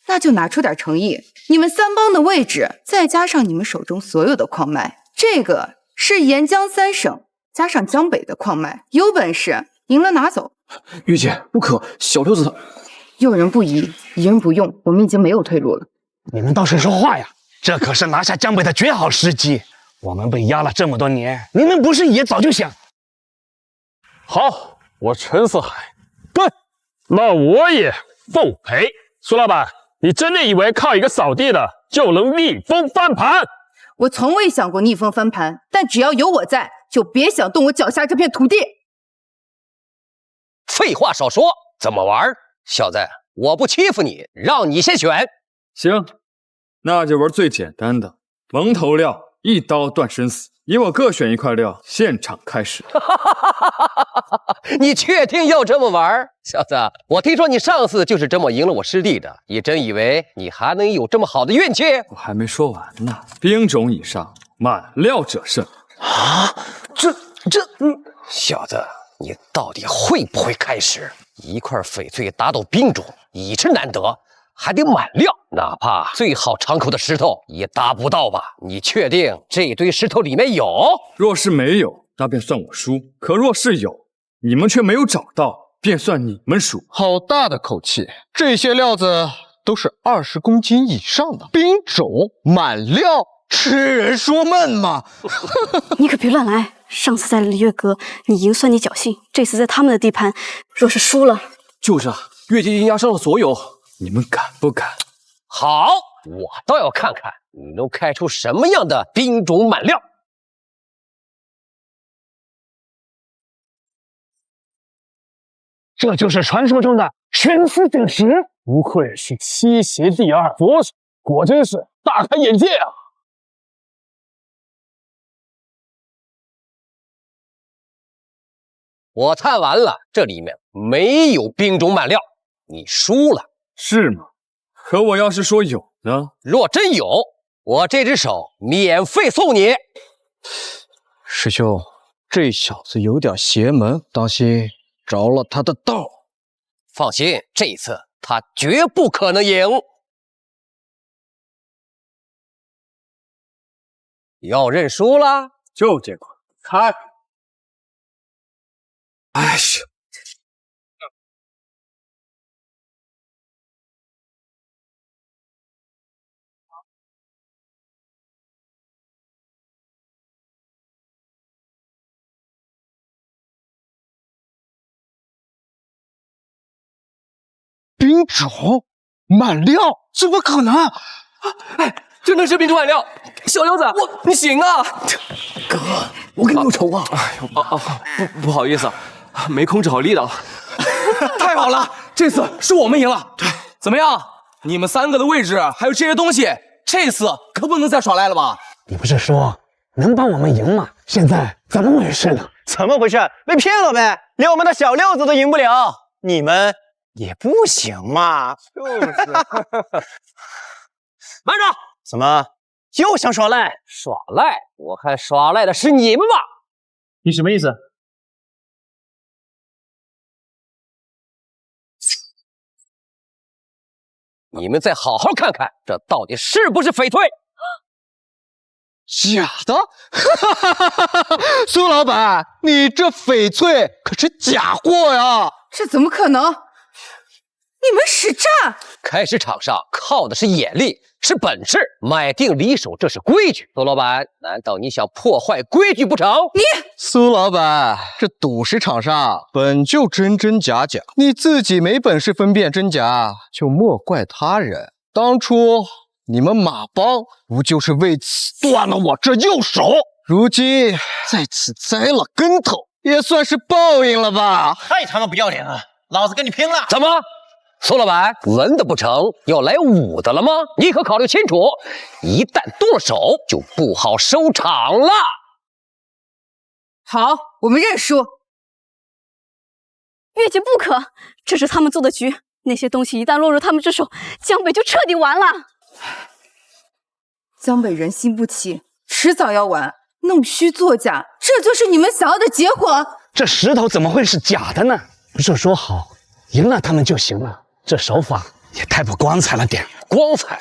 那就拿出点诚意。你们3帮的位置，再加上你们手中所有的矿脉，这个是沿江3省。加上江北的矿脉，有本事赢了拿走。月姐，不可，小六子他用人不疑，疑人不用，我们已经没有退路了。你们倒是说话呀！这可是拿下江北的绝好时机。我们被压了这么多年，你们不是也早就想？好，我陈四海干，那我也奉陪。苏老板，你真的以为靠一个扫地的就能逆风翻盘？我从未想过逆风翻盘，但只要有我在，就别想动我脚下这片土地。废话少说，怎么玩？小子，我不欺负你，让你先选。行，那就玩最简单的，蒙头料，一刀断生死。你我各选1块料，现场开始。你确定要这么玩？小子，我听说你上次就是这么赢了我师弟的，你真以为你还能有这么好的运气？我还没说完呢。兵种以上，满料者胜。啊，小子，你到底会不会开石？1块翡翠打倒兵种已是难得，还得满料，哪怕最好敞口的石头也达不到吧？你确定这堆石头里面有？若是没有，那便算我输；可若是有，你们却没有找到，便算你们输。好大的口气！这些料子都是20公斤以上的兵种满料，痴人说梦嘛！你可别乱来。上次在璃月阁，你赢算你侥幸，这次在他们的地盘，若是输了，就是啊，月姐已经压上了所有。你们敢不敢？好，我倒要看看你能开出什么样的兵种满料。这就是传说中的悬丝顶石，不愧是7邪第2佛手，果真是大开眼界啊！我探完了，这里面没有兵种满料，你输了。是吗？可我要是说有呢？若真有，我这只手免费送你。师兄，这小子有点邪门，当心着了他的道。放心，这一次他绝不可能赢。要认输了？就这块，开！哎呀！兵种满料？怎么可能？哎，真的是兵种满料！小六子，你行啊！哥，我跟你有仇啊！哎呦，不好意思，没控制好力道。太好了，这次是我们赢了。对，怎么样？你们3个的位置还有这些东西，这次可不能再耍赖了吧？你不是说能帮我们赢吗？现在怎么回事呢？怎么回事？被骗了呗！连我们的小六子都赢不了，你们也不行嘛！就是。慢着！怎么又想耍赖？耍赖？我看耍赖的是你们吧？你什么意思？你们再好好看看，这到底是不是翡翠？假的？苏老板，你这翡翠可是假货呀！这怎么可能？你们使诈！开市场上靠的是眼力，是本事，买定离手，这是规矩。苏老板，难道你想破坏规矩不成？你苏老板，这赌石场上本就真真假假，你自己没本事分辨真假，就莫怪他人。当初你们马帮不就是为此断了我这右手？如今在此栽了跟头，也算是报应了吧？太他妈不要脸了！老子跟你拼了！怎么？苏老板，文的不成，要来武的了吗？你可考虑清楚，一旦动了手，就不好收场了。好，我们认输。月姐不可，这是他们做的局，那些东西一旦落入他们之手，江北就彻底完了。江北人心不齐，迟早要完。弄虚作假，这就是你们想要的结果。这石头怎么会是假的呢？不是说好赢了他们就行了？这手法也太不光彩了点。光彩？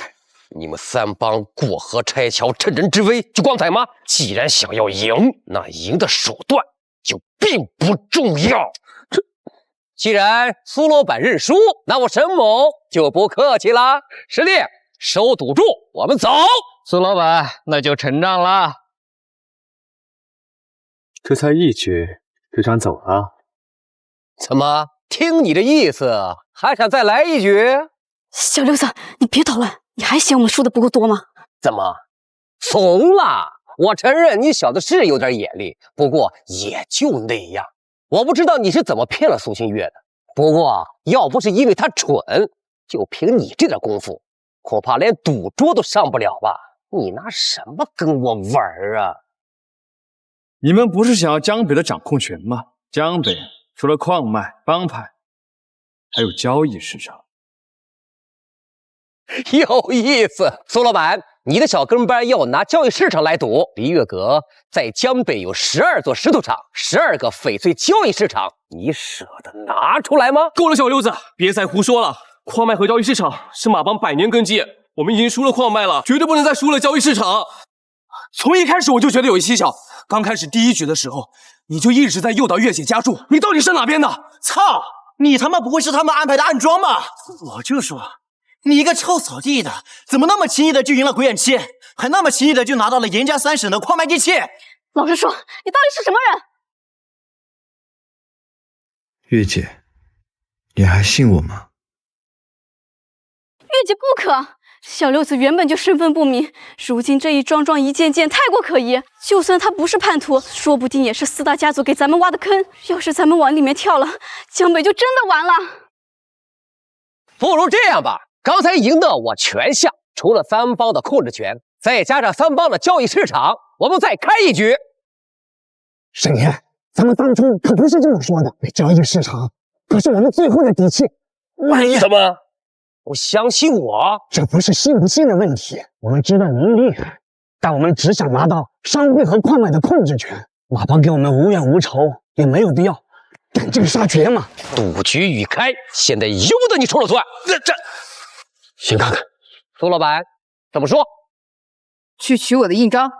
你们3帮过河拆桥，趁人之危就光彩吗？既然想要赢，那赢的手段就并不重要。既然苏老板认输，那我沈某就不客气啦。石烈，收赌注，我们走。苏老板，那就承让啦。这才一局就想走了？怎么？听你的意思，还想再来一局？小六子，你别捣乱，你还嫌我们输的不够多吗？怎么，怂了？我承认你小子是有点眼力，不过也就那样。我不知道你是怎么骗了苏新月的，不过要不是因为他蠢，就凭你这点功夫，恐怕连赌桌都上不了吧？你拿什么跟我玩啊？你们不是想要江北的掌控权吗？江北除了矿脉、帮派，还有交易市场。有意思，苏老板，你的小跟班要拿交易市场来赌。黎月阁在江北有12座石头厂，12个翡翠交易市场，你舍得拿出来吗？够了，小六子，别再胡说了。矿脉和交易市场是马帮100年根基，我们已经输了矿脉了，绝对不能再输了交易市场。从一开始我就觉得有蹊跷，刚开始第1局的时候，你就一直在诱导月姐加注，你到底是哪边的？操！你他妈不会是他们安排的暗桩吧？我就说，你一个臭扫地的，怎么那么轻易的就赢了鬼眼七，还那么轻易的就拿到了严家3省的矿脉机器？老实说，你到底是什么人？月姐，你还信我吗？月姐不可。小六子原本就身份不明，如今这一桩桩一件件，太过可疑。就算他不是叛徒，说不定也是4大家族给咱们挖的坑。要是咱们往里面跳了，江北就真的完了。不如这样吧，刚才赢的我全下，除了3帮的控制权，再加上3帮的交易市场，我们再开一局。沈岩，咱们当初可不是这么说的。交易市场可是我们最后的底气，万一怎么不相信我？这不是信不信的问题。我们知道您厉害，但我们只想拿到商会和矿脉的控制权。马帮给我们无怨无仇，也没有必要赶尽杀绝嘛。赌局已开，现在由得你说了算。这，先看看苏老板怎么说？去取我的印章。啊，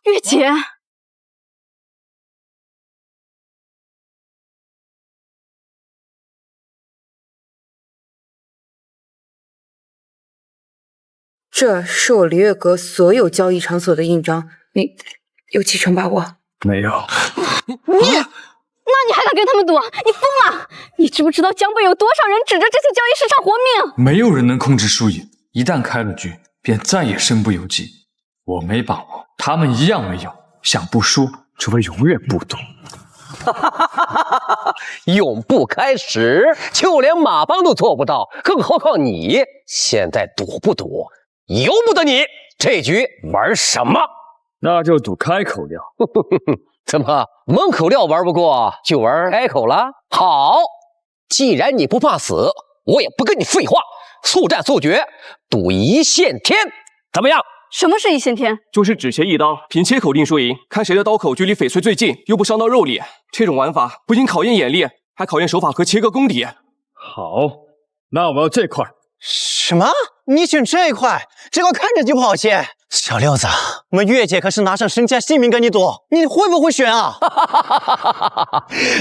月姐。这是我璃月阁所有交易场所的印章，你有7成把握？没有。那你还敢跟他们赌？你疯了！你知不知道江北有多少人指着这次交易市场活命？没有人能控制输赢，一旦开了局，便再也身不由己。我没把握，他们一样没有。想不输，除非永远不赌。永不开始，就连马帮都做不到，更何况你？现在赌不赌，由不得你。这局玩什么？那就赌开口料。怎么蒙口料玩不过，就玩开口了？好，既然你不怕死，我也不跟你废话，速战速决，赌一线天，怎么样？什么是一线天？就是只切一刀，凭切口定输赢，看谁的刀口距离翡翠最近，又不伤到肉里。这种玩法不仅考验眼力，还考验手法和切割功底。好，那我要这块。什么？你选这块？这块看着就不好切。小六子，我们月姐可是拿上身家性命跟你赌，你会不会选啊？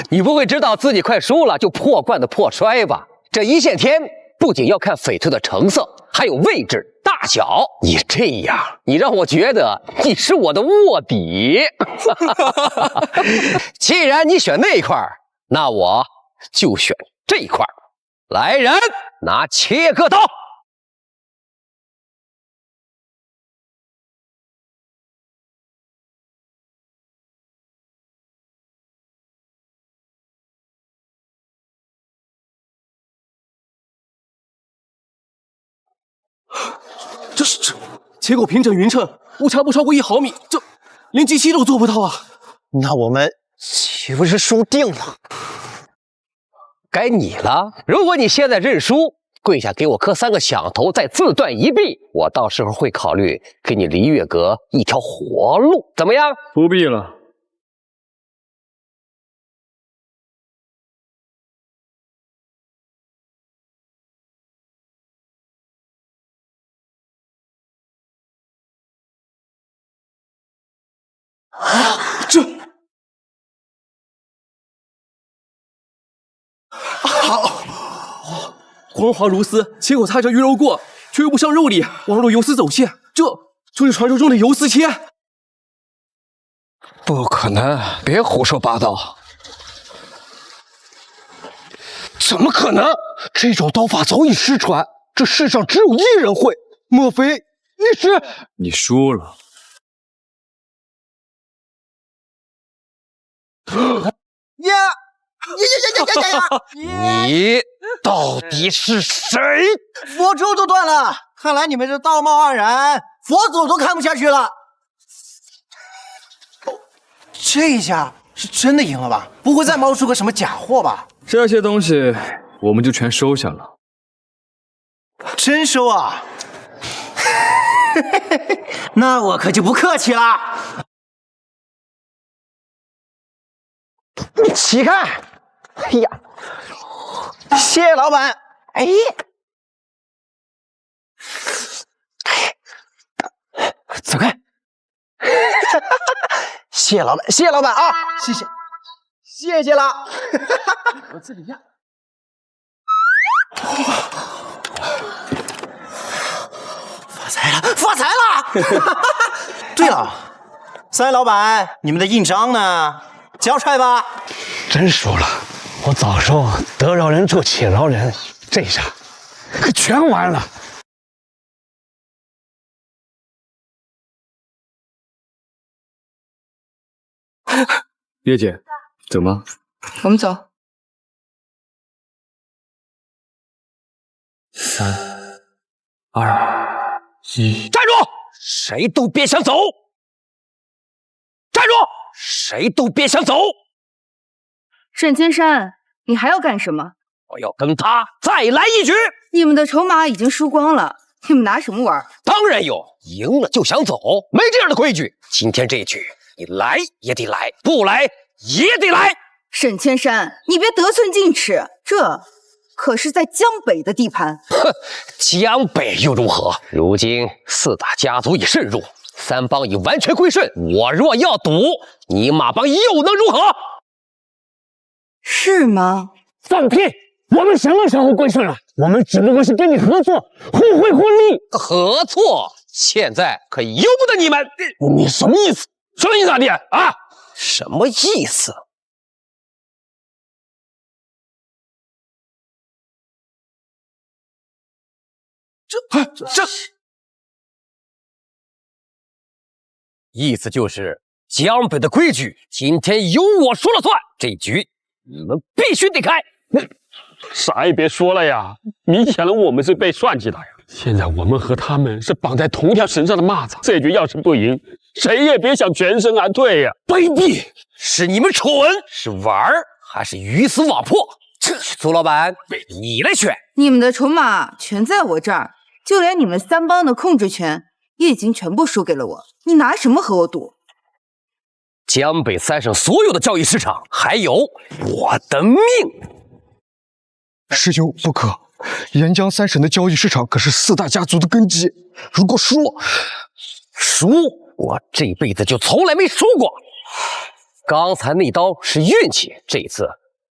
你不会知道自己快输了就破罐子破摔吧？这一线天不仅要看翡翠的成色，还有位置、大小。你这样，你让我觉得你是我的卧底。既然你选那块，那我就选这块。来人，拿切割刀。这切口平整匀称，误差不超过1毫米，这连机器都做不到啊！那我们岂不是输定了？该你了。如果你现在认输，跪下给我磕3个响头，再自断一臂，我到时候会考虑给你璃月阁一条活路，怎么样？不必了。这好，光滑如丝，切口擦着鱼肉过，却又不伤肉里，网络游丝走线，这就是传说中的游丝切。不可能！别胡说八道！怎么可能？这种刀法早已失传，这世上只有1人会。莫非你是？你输了。呀！你到底是谁？佛珠都断了，看来你们这道貌岸然，佛祖都看不下去了。这一下是真的赢了吧？不会再冒出个什么假货吧？这些东西我们就全收下了。真收啊？那我可就不客气啦。你起开！哎呀，谢谢老板。哎，走开！谢谢老板，谢谢老板啊！谢谢了。我自己压。发财了，发财了！对了，3位老板，你们的印章呢？交出来吧！真输了，我早说得饶人处且饶人，这下可全完了。叶姐，走吗？我们走。3、2、1，站住！谁都别想走！站住！谁都别想走！沈千山，你还要干什么？我要跟他再来一局。你们的筹码已经输光了，你们拿什么玩？当然有，赢了就想走，没这样的规矩。今天这局，你来也得来，不来也得来。沈千山，你别得寸进尺，这可是在江北的地盘。哼，江北又如何？如今四大家族已渗入，三帮已完全归顺。我若要赌，你马帮又能如何？是吗？放屁！我们什么时候归顺了？我们只不过是跟你合作，互惠互利。合作？现在可由不得你们！你什么意思？什么意思啊你啊？什么意思？这意思就是江北的规矩今天由我说了算，这局你们必须得开。啥也别说了呀，明显了我们是被算计的呀。现在我们和他们是绑在同一条绳上的蚂蚱，这局要是不赢，谁也别想全身而退呀！卑鄙！是你们蠢，是玩还是鱼死网破？苏老板，你来选。你们的筹码全在我这儿，就连你们三帮的控制权也已经全部输给了我。你拿什么和我赌？江北三省所有的交易市场，还有我的命。师兄不可，沿江三省的交易市场可是四大家族的根基，如果输，我这辈子就从来没输过。刚才那刀是运气，这次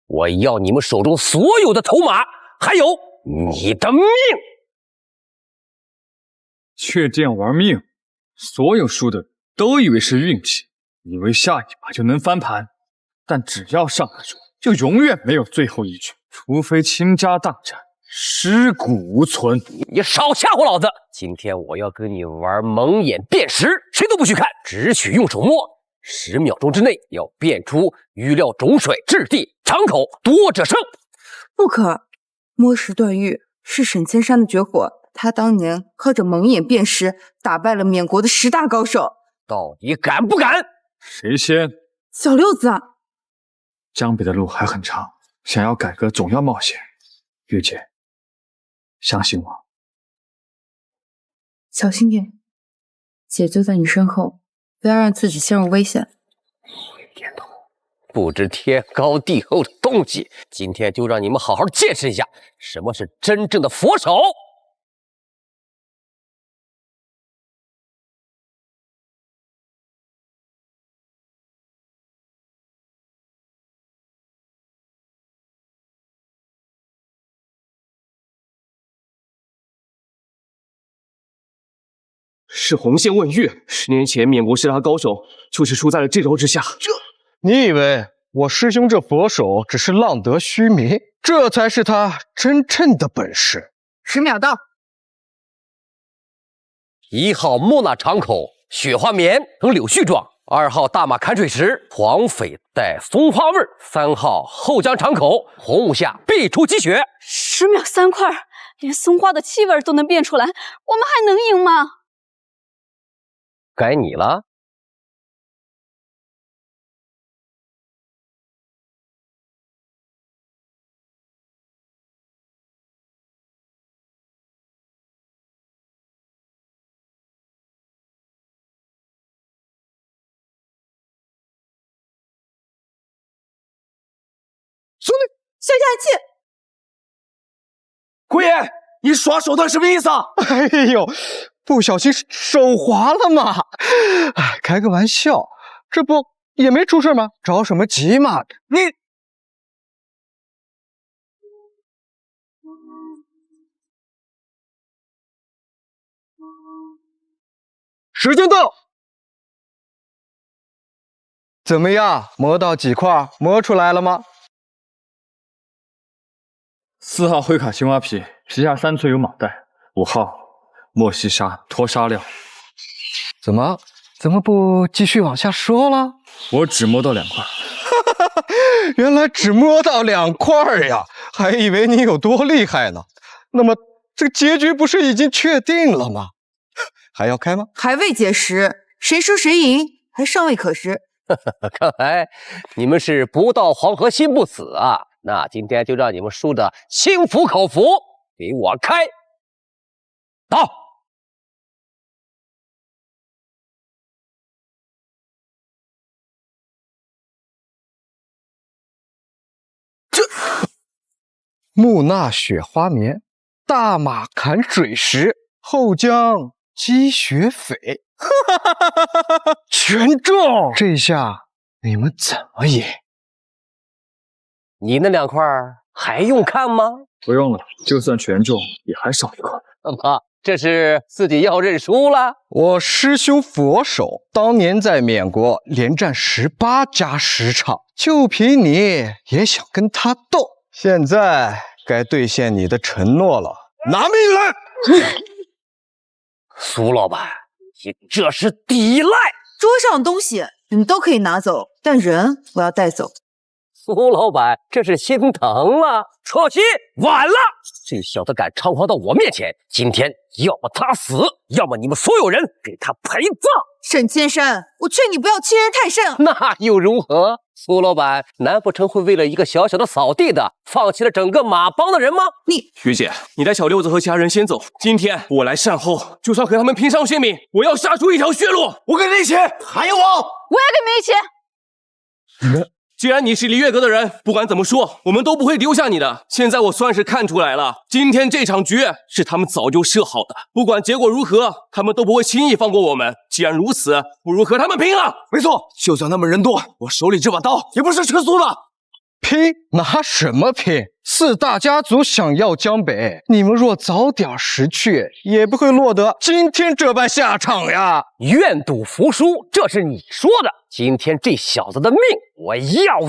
我要你们手中所有的筹码，还有你的命。却这样玩命，所有输的都以为是运气，以为下一把就能翻盘，但只要上了桌，就永远没有最后一局，除非倾家荡产，尸骨无存。你少吓唬老子！今天我要跟你玩蒙眼辨识，谁都不许看，只许用手摸，10秒钟之内要辨出鱼料种水、质地、敞口，多者胜。不可，摸石断玉是沈千山的绝活，他当年靠着蒙眼辨识打败了缅国的10大高手。到底敢不敢？谁先？小六子，江北的路还很长，想要改革总要冒险。玉姐，相信我。小心点，姐就在你身后，不要让自己陷入危险。点头，不知天高地厚的东西，今天就让你们好好见识一下什么是真正的佛手。是红线问玉，10年前缅国10大高手就是输在了这招之下。你以为我师兄这佛手只是浪得虚名？这才是他真正的本事。10秒到。1号莫那敞口，雪花棉呈柳絮状；2号大马砍水石，黄翡带松花味儿；3号后江敞口，红木下必出积雪。10秒3块，连松花的气味都能变出来，我们还能赢吗？该你了。兄弟，消下气。龟爷，你耍手段什么意思啊？哎呦，不小心手滑了嘛！哎，开个玩笑，这不也没出事吗？着什么急嘛？你时间到，怎么样？磨到几块？磨出来了吗？4号灰卡青蛙皮，皮下3寸有蟒带。5号莫西沙脱沙料。怎么不继续往下说了？我只摸到2块。原来只摸到2块呀，还以为你有多厉害呢。那么这个结局不是已经确定了吗？还要开吗？还未解实，谁输谁赢还尚未可知。看来你们是不到黄河心不死啊！那今天就让你们输得心服口服，给我开刀！木纳雪花棉，大马砍水石，后将击雪匪，全中！这下你们怎么赢？你那2块还用看吗？不用了，就算全中也还少1块。啊，这是自己要认输了？我师兄佛手当年在缅国连战18加10场，就凭你也想跟他斗？现在该兑现你的承诺了，拿命来！苏老板，你这是抵赖！桌上东西你们都可以拿走，但人我要带走。苏老板，这是心疼了。可惜晚了，这小子敢猖狂到我面前，今天要么他死，要么你们所有人给他陪葬。沈千山，我劝你不要欺人太甚。那又如何？苏老板，难不成会为了一个小小的扫地的，放弃了整个马帮的人吗？于姐，你带小六子和其他人先走。今天我来善后，就算和他们拼上性命，我要杀出一条血路。我跟你一起，还有我也跟你们一起。既然你是离月阁的人，不管怎么说，我们都不会丢下你的。现在我算是看出来了，今天这场局是他们早就设好的，不管结果如何，他们都不会轻易放过我们。既然如此，不如和他们拼了！没错，就算他们人多，我手里这把刀也不是吃素的。拼？拿什么拼？4大家族想要江北，你们若早点识趣，也不会落得今天这般下场呀！愿赌服输，这是你说的。今天这小子的命我要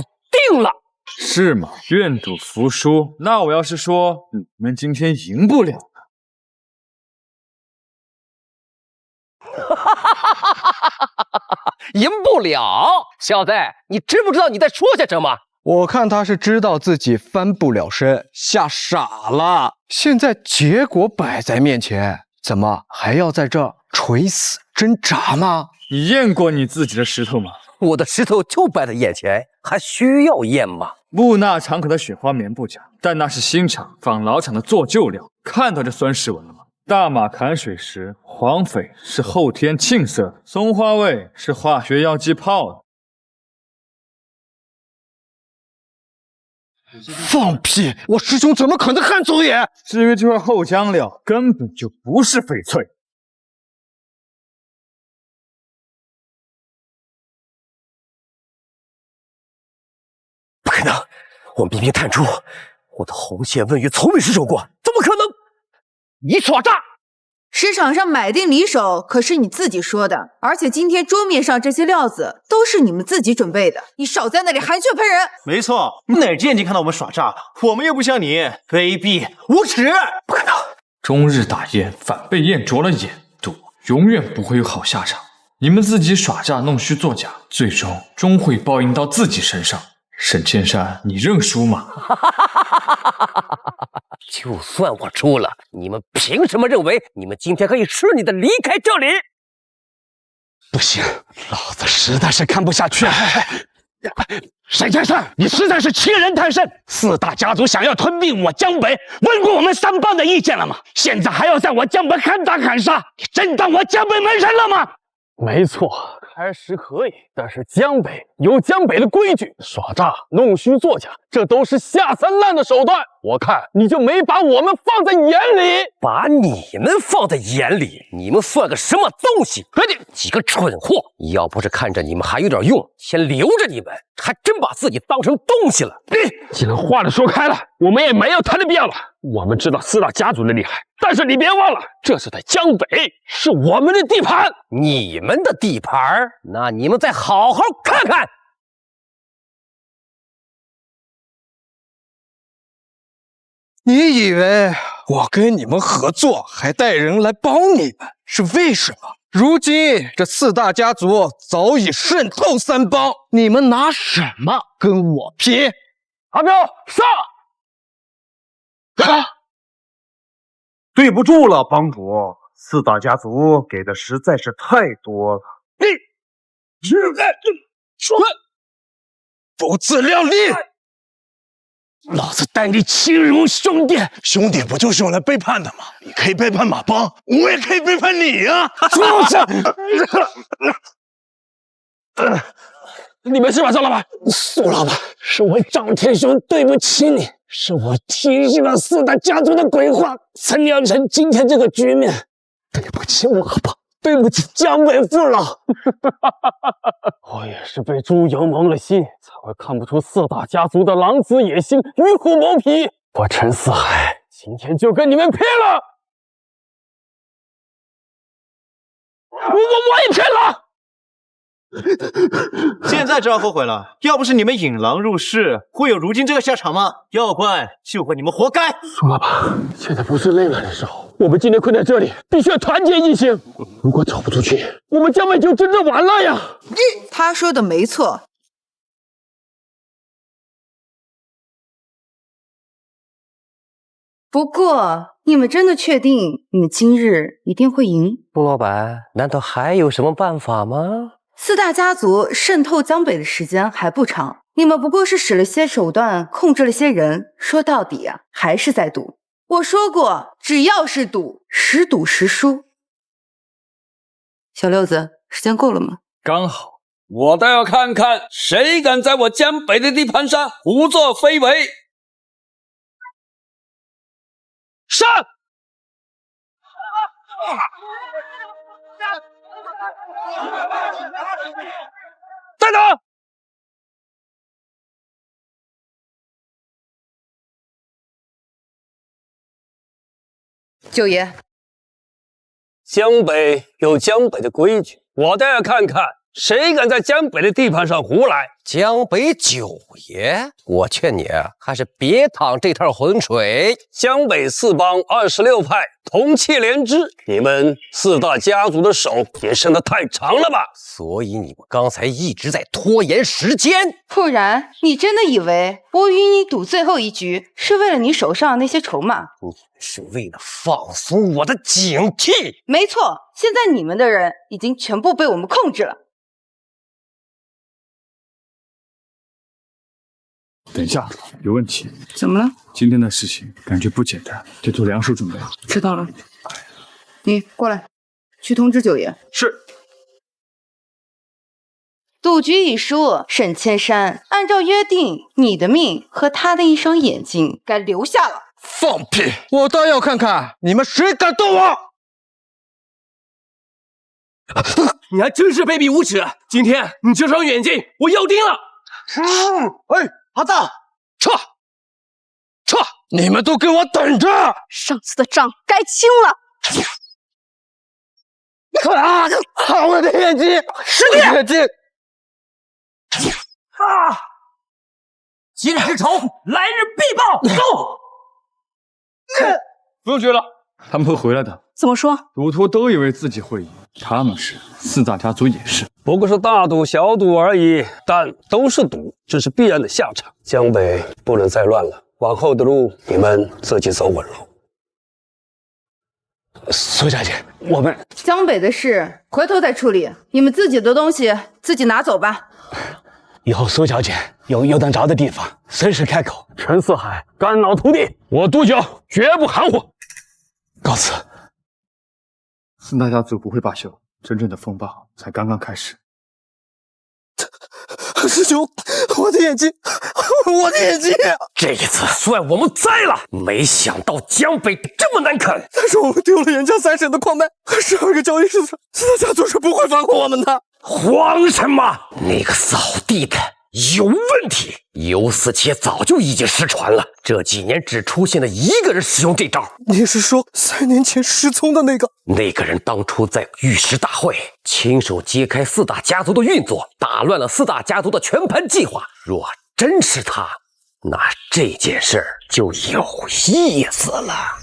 定了。是吗？愿赌服输。那我要是说你们今天赢不了呢？赢不了，小子，你知不知道你在说些什么？我看他是知道自己翻不了身，吓傻了。现在结果摆在面前，怎么还要在这垂死挣扎吗？你验过你自己的石头吗？我的石头就摆在眼前，还需要验吗？木纳厂可的雪花棉不假，但那是新厂仿老厂的做旧料，看到这酸石纹了吗？大马砍水石，黄翡是后天沁色的，松花味是化学药剂泡的。放屁！我师兄怎么可能看走眼？至于这块后姜料，根本就不是翡翠。不可能！我明明探出我的红线问月从未失手过，怎么可能？你耍诈！市场上买定离手可是你自己说的，而且今天桌面上这些料子都是你们自己准备的，你少在那里含血喷人！没错，你哪只眼睛看到我们耍诈了？我们又不像你卑鄙无耻！不可能！终日打雁，反被雁啄了眼，赌永远不会有好下场。你们自己耍诈弄虚作假，最终会报应到自己身上。沈千山，你认输吗？就算我输了，你们凭什么认为你们今天可以顺利的离开这里？不行，老子实在是看不下去了。沈千山，你实在是欺人太甚！4大家族想要吞并我江北，问过我们3帮的意见了吗？现在还要在我江北喊打喊杀，你真当我江北门神了吗？没错，开石可以，但是江北有江北的规矩，耍诈、弄虚作假，这都是下三滥的手段。我看你就没把我们放在眼里。把你们放在眼里？你们算个什么东西？几个蠢货！要不是看着你们还有点用，先留着你们，还真把自己当成东西了。既然话都说开了，我们也没有谈的必要了。我们知道4大家族的厉害，但是你别忘了，这是在江北，是我们的地盘。你们的地盘？那你们再好好看看。你以为我跟你们合作，还带人来帮你们，是为什么？如今这4大家族早已渗透3帮，你们拿什么跟我拼？阿彪上！对不住了，帮主，4大家族给的实在是太多了。说，不自量力！老子待你亲如兄弟，兄弟不就是用来背叛的吗？你可以背叛马帮，我也可以背叛你啊！住手！你没事吧，赵老板？苏老板，是我赵天雄对不起你，是我听信了四大家族的鬼话，才酿成今天这个局面。对不起我吧，对不起江北父老。我也是被猪油蒙了心，才会看不出四大家族的狼子野心、与虎谋皮。我陈四海今天就跟你们拼了！我也拼了！现在知道后悔了，要不是你们引狼入室，会有如今这个下场吗？要怪就怪你们活该。苏老板，现在不是累了的时候，我们今天困在这里，必须要团结一心。如果走不出去，我们江北就真正完了呀！他说的没错。不过，你们真的确定你们今日一定会赢？陆老板，难道还有什么办法吗？四大家族渗透江北的时间还不长，你们不过是使了些手段，控制了些人，说到底啊，还是在赌。我说过，只要是赌，时赌时输。小六子，时间够了吗？刚好，我倒要看看谁敢在我江北的地盘上胡作非为。上！带走！九爷，江北有江北的规矩，我倒要看看谁敢在江北的地盘上胡来。江北九爷，我劝你还是别淌这趟浑水。江北四帮26派同气连枝，你们四大家族的手也伸得太长了吧？所以你们刚才一直在拖延时间。不然你真的以为我与你赌最后一局是为了你手上那些筹码？你是为了放松我的警惕。没错，现在你们的人已经全部被我们控制了。等一下，有问题。怎么了？今天的事情感觉不简单，得做两手准备。知道了。你过来，去通知九爷。是。赌局已输，沈千山，按照约定，你的命和他的一双眼睛该留下了。放屁！我倒要看看你们谁敢动我！你还真是卑鄙无耻！今天你这双眼睛我要定了。哎，阿大，撤！你们都给我等着！上次的账该清了。啊！我的眼睛，师弟，眼睛！今日之仇，来日必报！走！不用去了，他们会回来的。怎么说？赌徒都以为自己会赢，他们是，四大家族也是，不过是大赌小赌而已，但都是赌，这是必然的下场。江北不能再乱了，往后的路你们自己走稳了。苏小姐，我们江北的事回头再处理，你们自己的东西自己拿走吧。以后苏小姐有用得着的地方，随时开口。陈四海，肝脑涂地，我督酒绝不含糊。告辞。四大家族不会罢休，真正的风暴才刚刚开始。师兄，我的眼睛，我的眼睛！这一次算我们栽了，没想到江北这么难啃。但是我们丢了岩浆3省的矿脉和12个交易市场，四大家族是不会放过我们的。慌什么？那个扫地的有问题，有死切早就已经失传了。这几年只出现了一个人使用这招。你是说3年前失踪的那个？那个人当初在玉石大会亲手揭开四大家族的运作，打乱了四大家族的全盘计划。若真是他，那这件事就有意思了。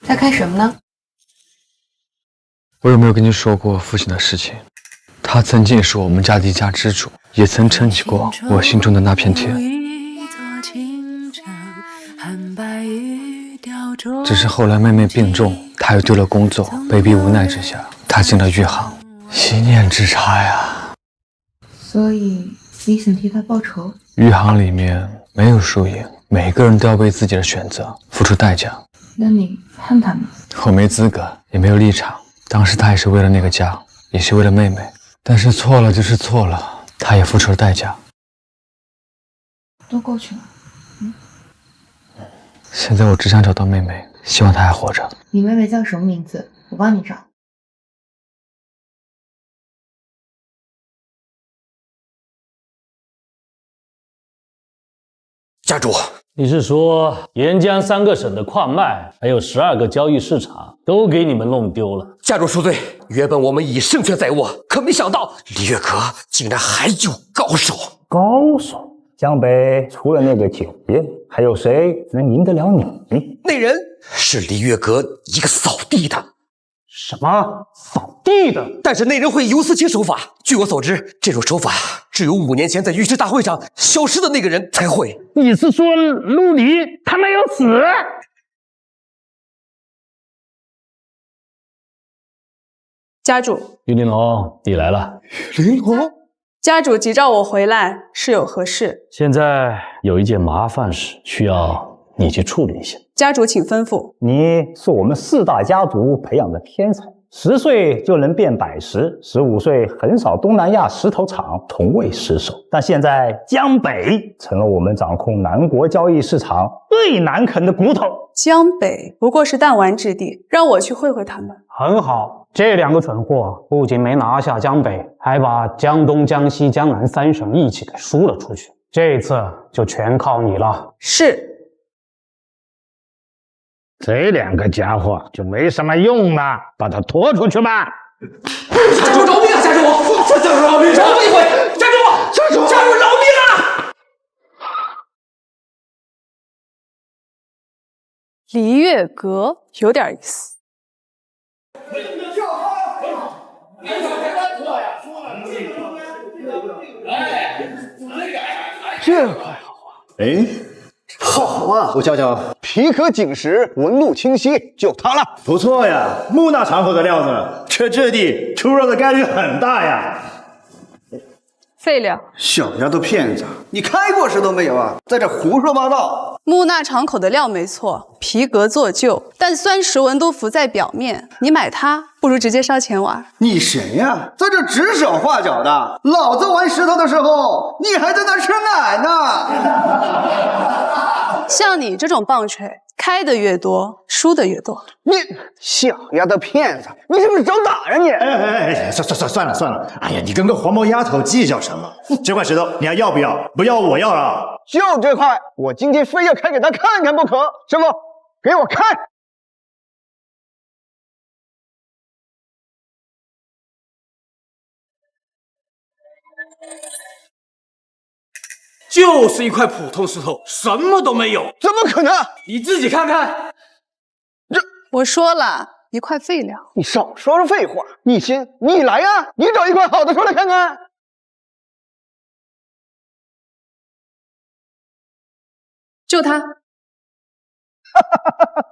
在看什么呢？我有没有跟你说过父亲的事情？他曾经也是我们家的一家之主，也曾撑起过我心中的那片天。只是后来妹妹病重，他又丢了工作，被逼无奈之下，他进了余杭。一念之差呀！所以你想替他报仇？余杭里面没有输赢，每个人都要为自己的选择付出代价。那你恨他吗？我没资格，也没有立场。当时他也是为了那个家，也是为了妹妹，但是错了就是错了，他也付出了代价。都过去了。现在我只想找到妹妹，希望她还活着。你妹妹叫什么名字？我帮你找。家主，你是说沿江3个省的矿脉，还有12个交易市场都给你们弄丢了？家主恕罪，原本我们已胜券在握，可没想到李月阁竟然还有高手。高手？江北除了那个九爷，还有谁能赢得了你？那人是李月阁一个扫地的。什么扫地的？但是那人会游丝情手法，据我所知，这种手法只有5年前在御史大会上消失的那个人才会。你是说陆离他没有死？家主，玉玲珑，你来了。玉玲珑，家主急召我回来，是有何事？现在有一件麻烦事，需要你去处理一下。家主，请吩咐。你是我们4大家族培养的天才，10岁就能变摆石，15岁横扫东南亚石头场，同为失手。但现在江北成了我们掌控南国交易市场最难啃的骨头。江北不过是弹丸之地，让我去会会他们。很好，这2个蠢货不仅没拿下江北，还把江东、江西、江南3省一起给输了出去。这次就全靠你了。是。这2个家伙就没什么用了，把他拖出去吧。家主饶命啊！家主，这就是饶命！饶我一回！家主，饶命啊！离月阁有点意思。这块好啊！哎，好啊！我瞧瞧，皮可紧实，纹路清晰，就它了。不错呀，木纳场口的料子，这质地出肉的概率很大呀。废料，小丫头片子，你开过石头没有啊？在这胡说八道！木纳场口的料没错，皮革做旧，但酸蚀纹都浮在表面。你买它，不如直接烧钱玩。你谁呀？在这指手画脚的？老子玩石头的时候，你还在那吃奶呢！像你这种棒槌，开的越多，输的越多。你小丫头片子，你是不是找打呀你？哎，算了！哎呀，你跟个黄毛丫头计较什么？这块石头你还要不要？不要我要啊！就这块，我今天非要开给他看看不可。师傅，给我开！就是一块普通石头，什么都没有。怎么可能？你自己看看。我说了，一块废料。你少说废话！你先，你来呀！你找一块好的出来看看。就它。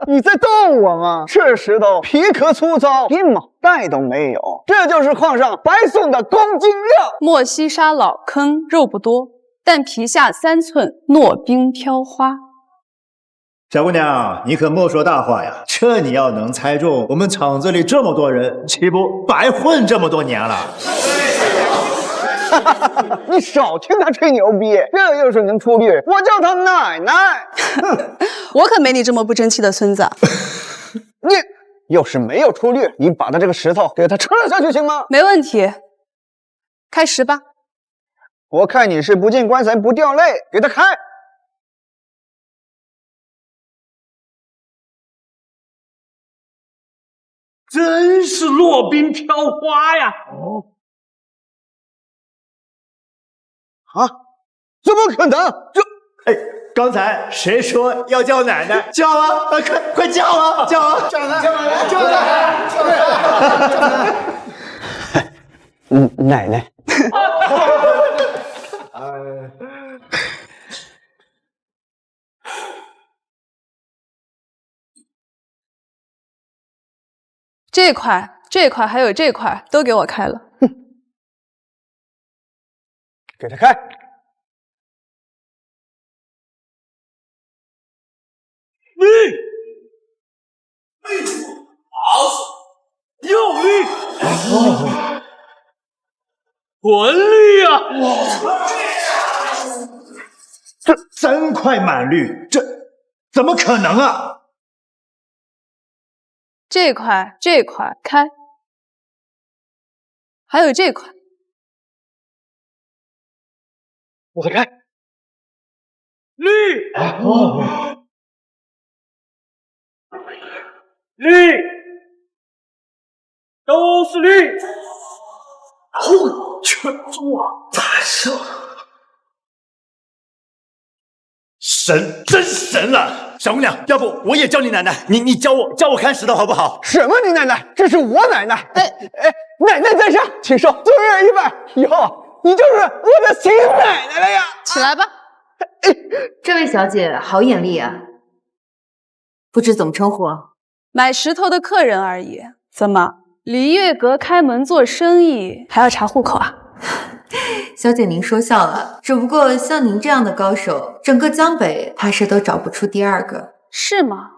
你在逗我吗？这石头皮壳粗糙，连脑袋都没有，这就是矿上白送的公斤料。莫西沙老坑，肉不多，但皮下3寸，糯冰飘花。小姑娘，你可莫说大话呀！这你要能猜中，我们厂子里这么多人，岂不白混这么多年了？你少听他吹牛逼，这要是能出率，我叫他奶奶。我可没你这么不争气的孙子。你要是没有出率，你把他这个石头给他吃下去行吗？没问题，开10吧。我看你是不见棺材不掉泪，给他开。真是落冰飘花呀！哦，啊，怎么可能？刚才谁说要叫奶奶？叫啊！快叫啊！叫啊！叫奶奶！叫奶奶！奶奶。这块还有这块都给我开了。给他开。有力，魂力啊！这3块满绿，这怎么可能啊？这块开，还有这块，我开。绿，绿，都是绿。全中啊！大圣，神，真神了！小姑娘，要不我也叫你奶奶，你教我看石头好不好？什么你奶奶？这是我奶奶！奶奶在上，请受尊人一拜。以后你就是我的亲奶奶了呀！起来吧。这位小姐好眼力啊，不知怎么称呼啊？买石头的客人而已。怎么，李月阁开门做生意还要查户口啊？小姐您说笑了，只不过像您这样的高手，整个江北怕是都找不出第二个。是吗？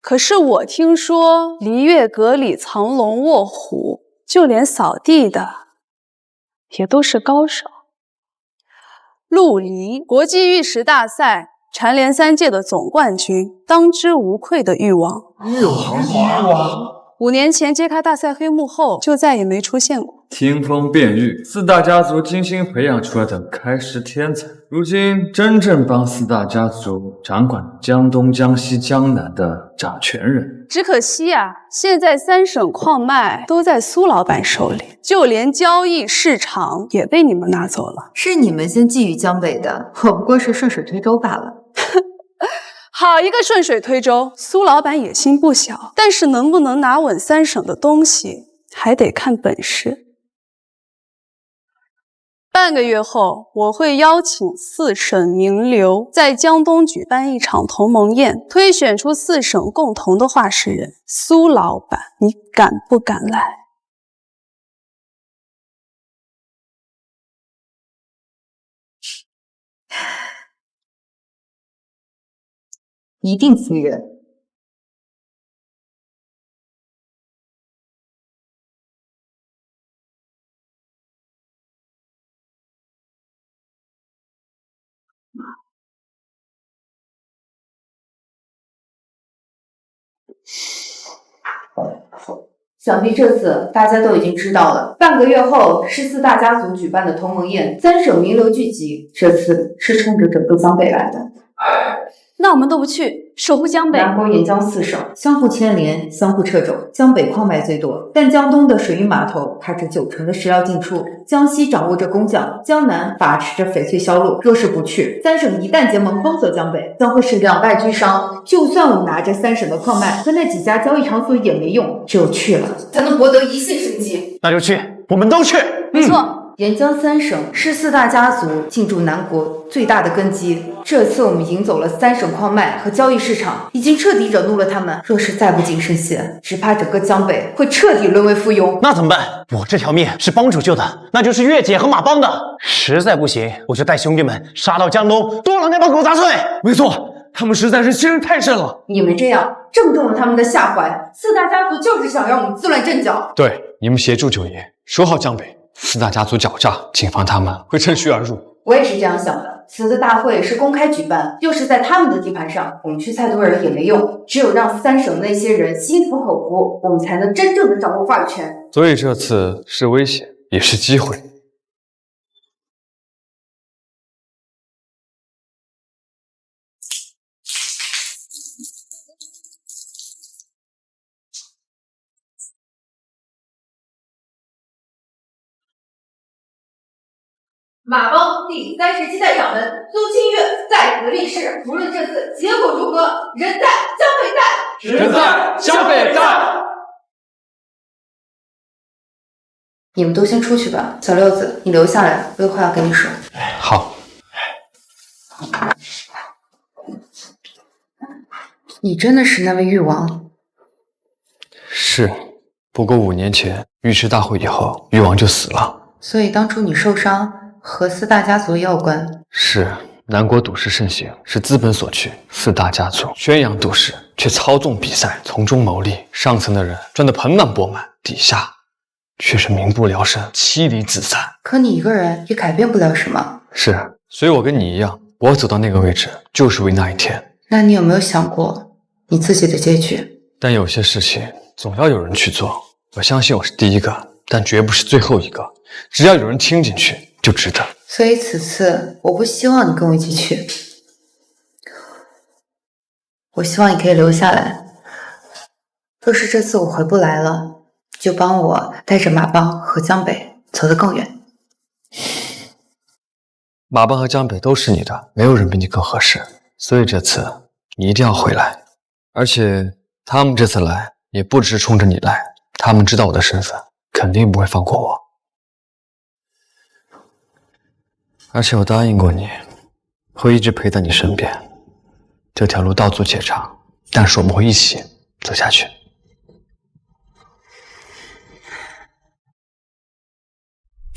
可是我听说梨月阁里藏龙卧虎，就连扫地的也都是高手。陆离，国际玉石大赛蝉联3届的总冠军，当之无愧的誉王。誉王5年前揭开大赛黑幕后，就再也没出现过。听风辨玉，4大家族精心培养出来的开石天才，如今真正帮4大家族掌管江东、江西、江南的掌权人。只可惜啊，现在3省矿脉都在苏老板手里，就连交易市场也被你们拿走了。是你们先觊觎江北的，我不过是顺水推舟罢了。好一个顺水推舟！苏老板野心不小，但是能不能拿稳3省的东西，还得看本事。半个月后，我会邀请4省名流在江东举办一场同盟宴，推选出4省共同的话事人。苏老板，你敢不敢来？一定夫人。想必这次大家都已经知道了，半个月后是4大家族举办的同盟宴，3省名流聚集，这次是冲着整个江北来的。那我们都不去，守护江北。南郭沿江4省相互牵连，相互掣肘，江北矿脉最多，但江东的水运码头开着90%的石料进出，江西掌握着工匠，江南把持着翡翠销路。若是不去，3省一旦结盟封锁江北，将会是两败俱伤。就算我们拿着3省的矿脉和那几家交易场所也没用，只有去了才能博得一线生机。那就去，我们都去。没错。沿江3省是4大家族进驻南国最大的根基。这次我们赢走了3省矿脉和交易市场，已经彻底惹怒了他们。若是再不谨慎些，只怕整个江北会彻底沦为附庸。那怎么办？我这条命是帮主救的，那就是月姐和马帮的。实在不行，我就带兄弟们杀到江东，剁了那帮狗杂碎。没错，他们实在是欺人太甚了。你们这样正中了他们的下怀。4大家族就是想让我们自乱阵脚。对，你们协助九爷守好江北。4大家族狡诈，谨防他们会趁虚而入。我也是这样想的。此次大会是公开举办，又是在他们的地盘上，我们去太多人也没用。只有让3省那些人心服口服，我们才能真正的掌握话语权。所以这次是危险，也是机会。马帮第37代掌门苏清月在此立誓，无论这次结果如何，人在江北在，人在江北在。你们都先出去吧，小六子，你留下来，我有话要跟你说。好。你真的是那位誉王？是，不过5年前御史大会以后，誉王就死了。所以当初你受伤和4大家族有关。是，南国赌市盛行，是资本所趋。4大家族宣扬赌市，却操纵比赛，从中牟利。上层的人赚得盆满钵满，底下却是民不聊生，妻离子散。可你一个人也改变不了什么。是，所以我跟你一样，我走到那个位置，就是为那一天。那你有没有想过你自己的结局？但有些事情总要有人去做。我相信我是第一个，但绝不是最后一个。只要有人听进去，就值得。所以此次我不希望你跟我一起去，我希望你可以留下来。若是这次我回不来了，就帮我带着马帮和江北走得更远。马帮和江北都是你的，没有人比你更合适。所以这次你一定要回来。而且他们这次来也不只是冲着你来，他们知道我的身份，肯定不会放过我。而且我答应过你，会一直陪在你身边。这条路道阻且长，但是我们会一起走下去。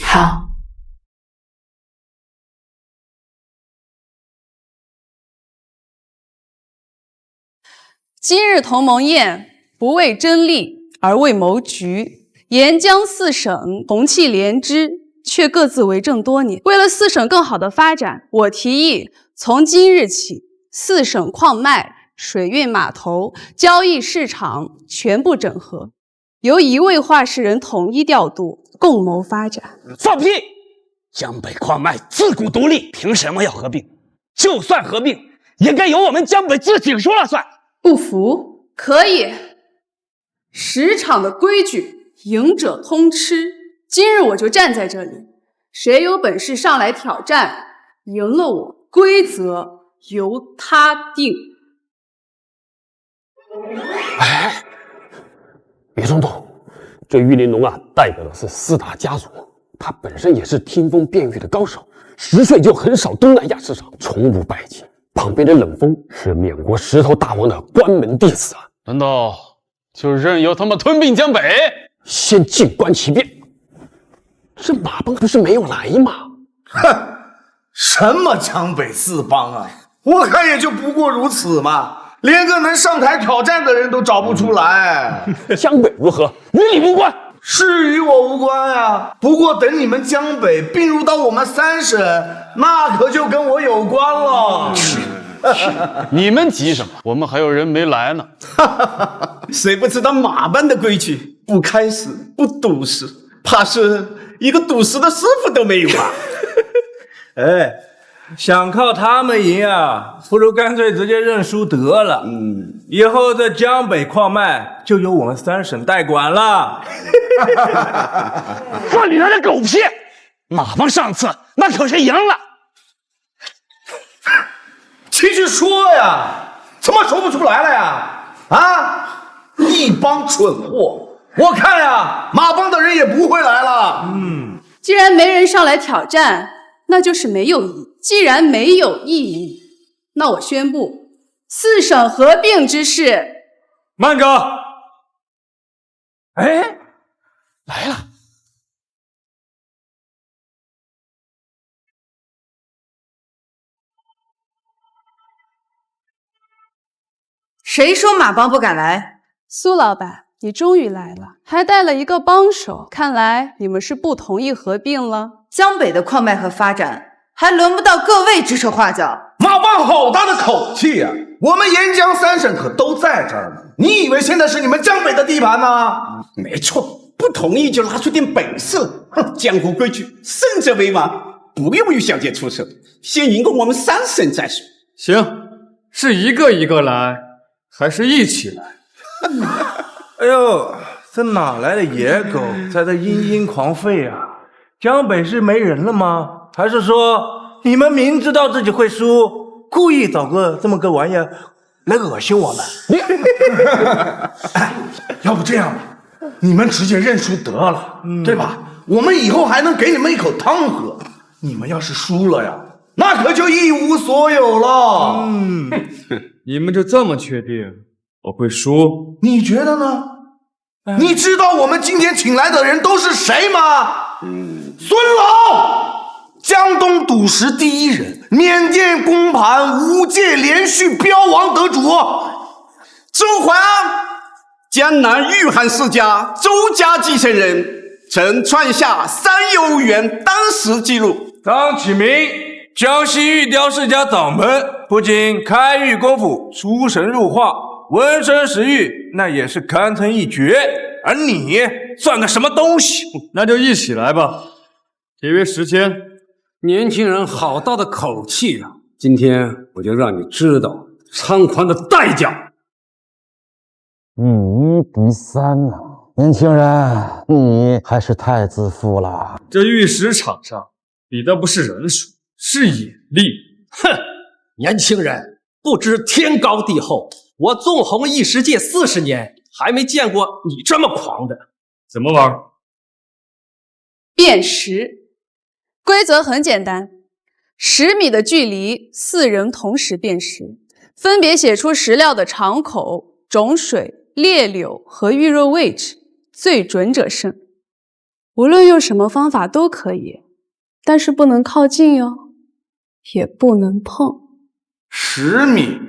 好。今日同盟宴，不为争利，而为谋局。沿江4省同气连枝，却各自为政多年。为了4省更好的发展，我提议从今日起，4省矿脉、水运码头、交易市场全部整合，由一位话事人统一调度，共谋发展。放屁！江北矿脉自古独立，凭什么要合并？就算合并，也该由我们江北自己说了算。不服？可以。10场的规矩，赢者通吃。今日我就站在这里，谁有本事上来挑战，赢了我，规则由他定。哎，别冲动，这玉玲珑啊，代表的是4大家族，他本身也是听风辨玉的高手，10岁就横扫东南亚市场，从无败绩。旁边的冷风是缅国石头大王的关门弟子啊！难道就任由他们吞并江北？先静观其变。这马帮不是没有来吗？哼，什么江北4帮啊？我看也就不过如此嘛，连个能上台挑战的人都找不出来。江北如何，与你无关。是与我无关啊，不过等你们江北并入到我们3省，那可就跟我有关了。你们急什么？我们还有人没来呢。谁不知道马班的规矩？不开市，不赌石，怕是一个赌石的师傅都没有吧？哎，想靠他们赢啊，不如干脆直接认输得了。以后这江北矿脉就由我们3省代管了。放你那的狗屁！马帮上次那可是赢了。继续说呀，怎么说不出来了呀？啊，一帮蠢货！我看呀，马帮的人也不会来了。既然没人上来挑战，那就是没有意义。既然没有意义，那我宣布4省合并之事。慢着！哎，来了。谁说马帮不敢来？苏老板，你终于来了，还带了一个帮手，看来你们是不同意合并了。江北的矿脉和发展，还轮不到各位指手画脚。马帮好大的口气呀！我们沿江3省可都在这儿呢，你以为现在是你们江北的地盘吗？没错，不同意就拿出点本事。哼，江湖规矩，胜者为王，不用与小姐出手，先赢过我们3省再说。行，是一个一个来，还是一起来？哎呦，这哪来的野狗在这嘤嘤狂吠啊？江北是没人了吗？还是说你们明知道自己会输，故意找个这么个玩意儿来恶心我们？哎，要不这样吧，你们直接认输得了，对吧？我们以后还能给你们一口汤喝。你们要是输了呀，那可就一无所有了。你们就这么确定我会输？你觉得呢？你知道我们今天请来的人都是谁吗？孙老，江东赌石第一人，缅甸公盘5届连续标王得主。周桓安，江南御汉世家周家继承人，曾创下3游园当时纪录。张启明，江西玉雕世家掌门，不仅开玉功夫出神入化，纹身识玉那也是堪称一绝。而你算个什么东西？那就一起来吧，节约时间。年轻人好大的口气啊！今天我就让你知道猖狂的代价。1敌3啊！年轻人，你还是太自负了。这玉石场上比的不是人数，是眼力。哼，年轻人不知天高地厚，我纵横异世界40年，还没见过你这么狂的。怎么玩？辨识。规则很简单，10米的距离，4人同时辨识，分别写出石料的场口、种水、裂柳和预热位置，最准者胜。无论用什么方法都可以，但是不能靠近哟，也不能碰。10米，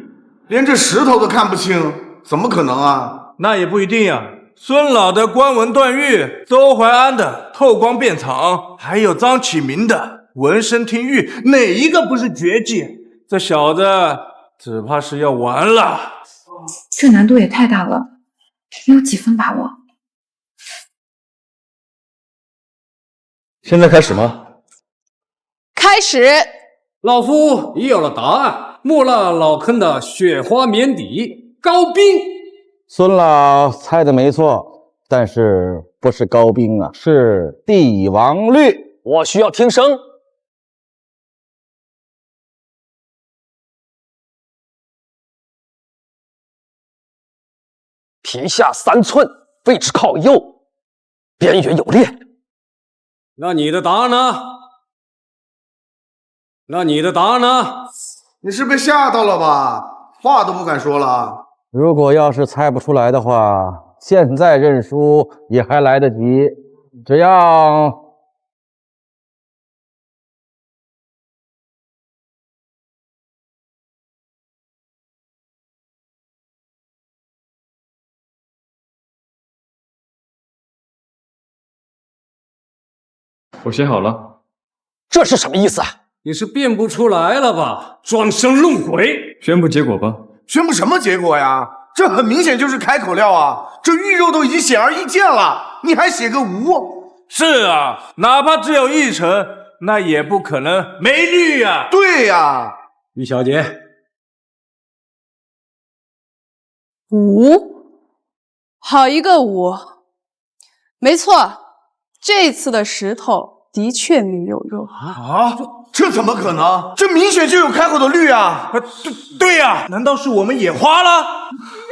连这石头都看不清，怎么可能啊？那也不一定呀。孙老的观文断玉，周淮安的透光辨场，还有张启明的闻声听玉，哪一个不是绝技？这小子只怕是要完了。这难度也太大了，你有几分把握？现在开始吗？开始。老夫已有了答案，木讷老坑的雪花棉底高冰。孙老猜的没错，但是不是高冰啊，是帝王绿。我需要听声。皮下3寸，位置靠右，边缘有裂。那你的答案呢？你是被吓到了吧？话都不敢说了。如果要是猜不出来的话，现在认输也还来得及。这样，我写好了。这是什么意思啊？你是辨不出来了吧？装神弄鬼！宣布结果吧。宣布什么结果呀？这很明显就是开口料啊！这玉肉都已经显而易见了，你还写个无？是啊，哪怕只有1成，那也不可能没绿呀。对呀，玉小姐5，好一个5！没错，这次的石头的确没有肉啊！这怎么可能？这明显就有开口的绿啊！对呀，难道是我们眼花了？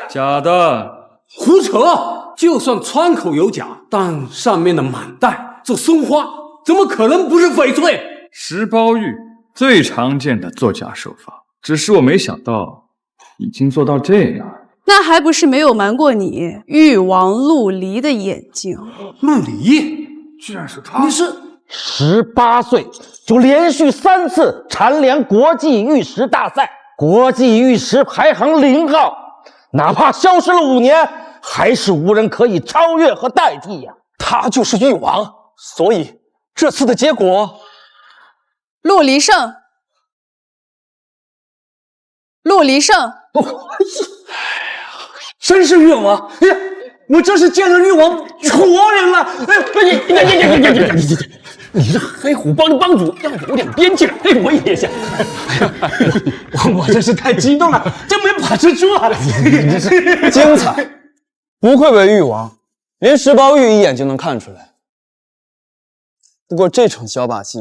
假的，胡扯！就算窗口有假，但上面的满带这松花，怎么可能不是翡翠？石包玉最常见的作假手法，只是我没想到已经做到这样。那还不是没有瞒过你，玉王陆离的眼睛。陆离，居然是他！你是18岁就连续3次蝉联国际玉石大赛，国际玉石排行0号，哪怕消失了5年，还是无人可以超越和代替呀。他就是玉王，所以这次的结果，陆离胜。陆离胜。真是玉王！哎呀，我这是见了玉王活人了！哎，你这黑虎帮的帮主要有点边界，哎，我也想。哎呀，我真是太激动了，真没把持住啊！精彩，不愧为玉王，连石包玉一眼就能看出来。不过这种小把戏，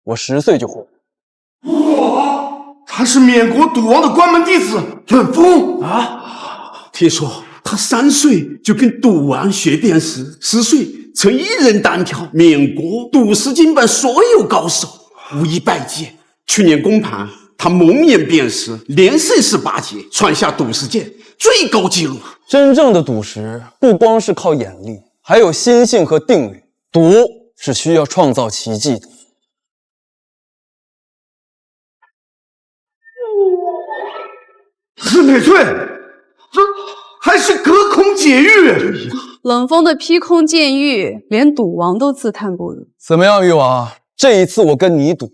我10岁就会。他是缅国赌王的关门弟子远峰啊！听说他3岁就跟赌王学辨识，10岁曾1人单挑缅国赌石经版所有高手，无一败绩。去年公盘，他蒙眼辨识，连胜18节，创下赌石界最高纪录。真正的赌石不光是靠眼力，还有心性和定力。赌是需要创造奇迹的。是翡翠，这还是隔空解玉。冷风的劈空剑玉，连赌王都自叹不如。怎么样，誉王？这一次我跟你赌，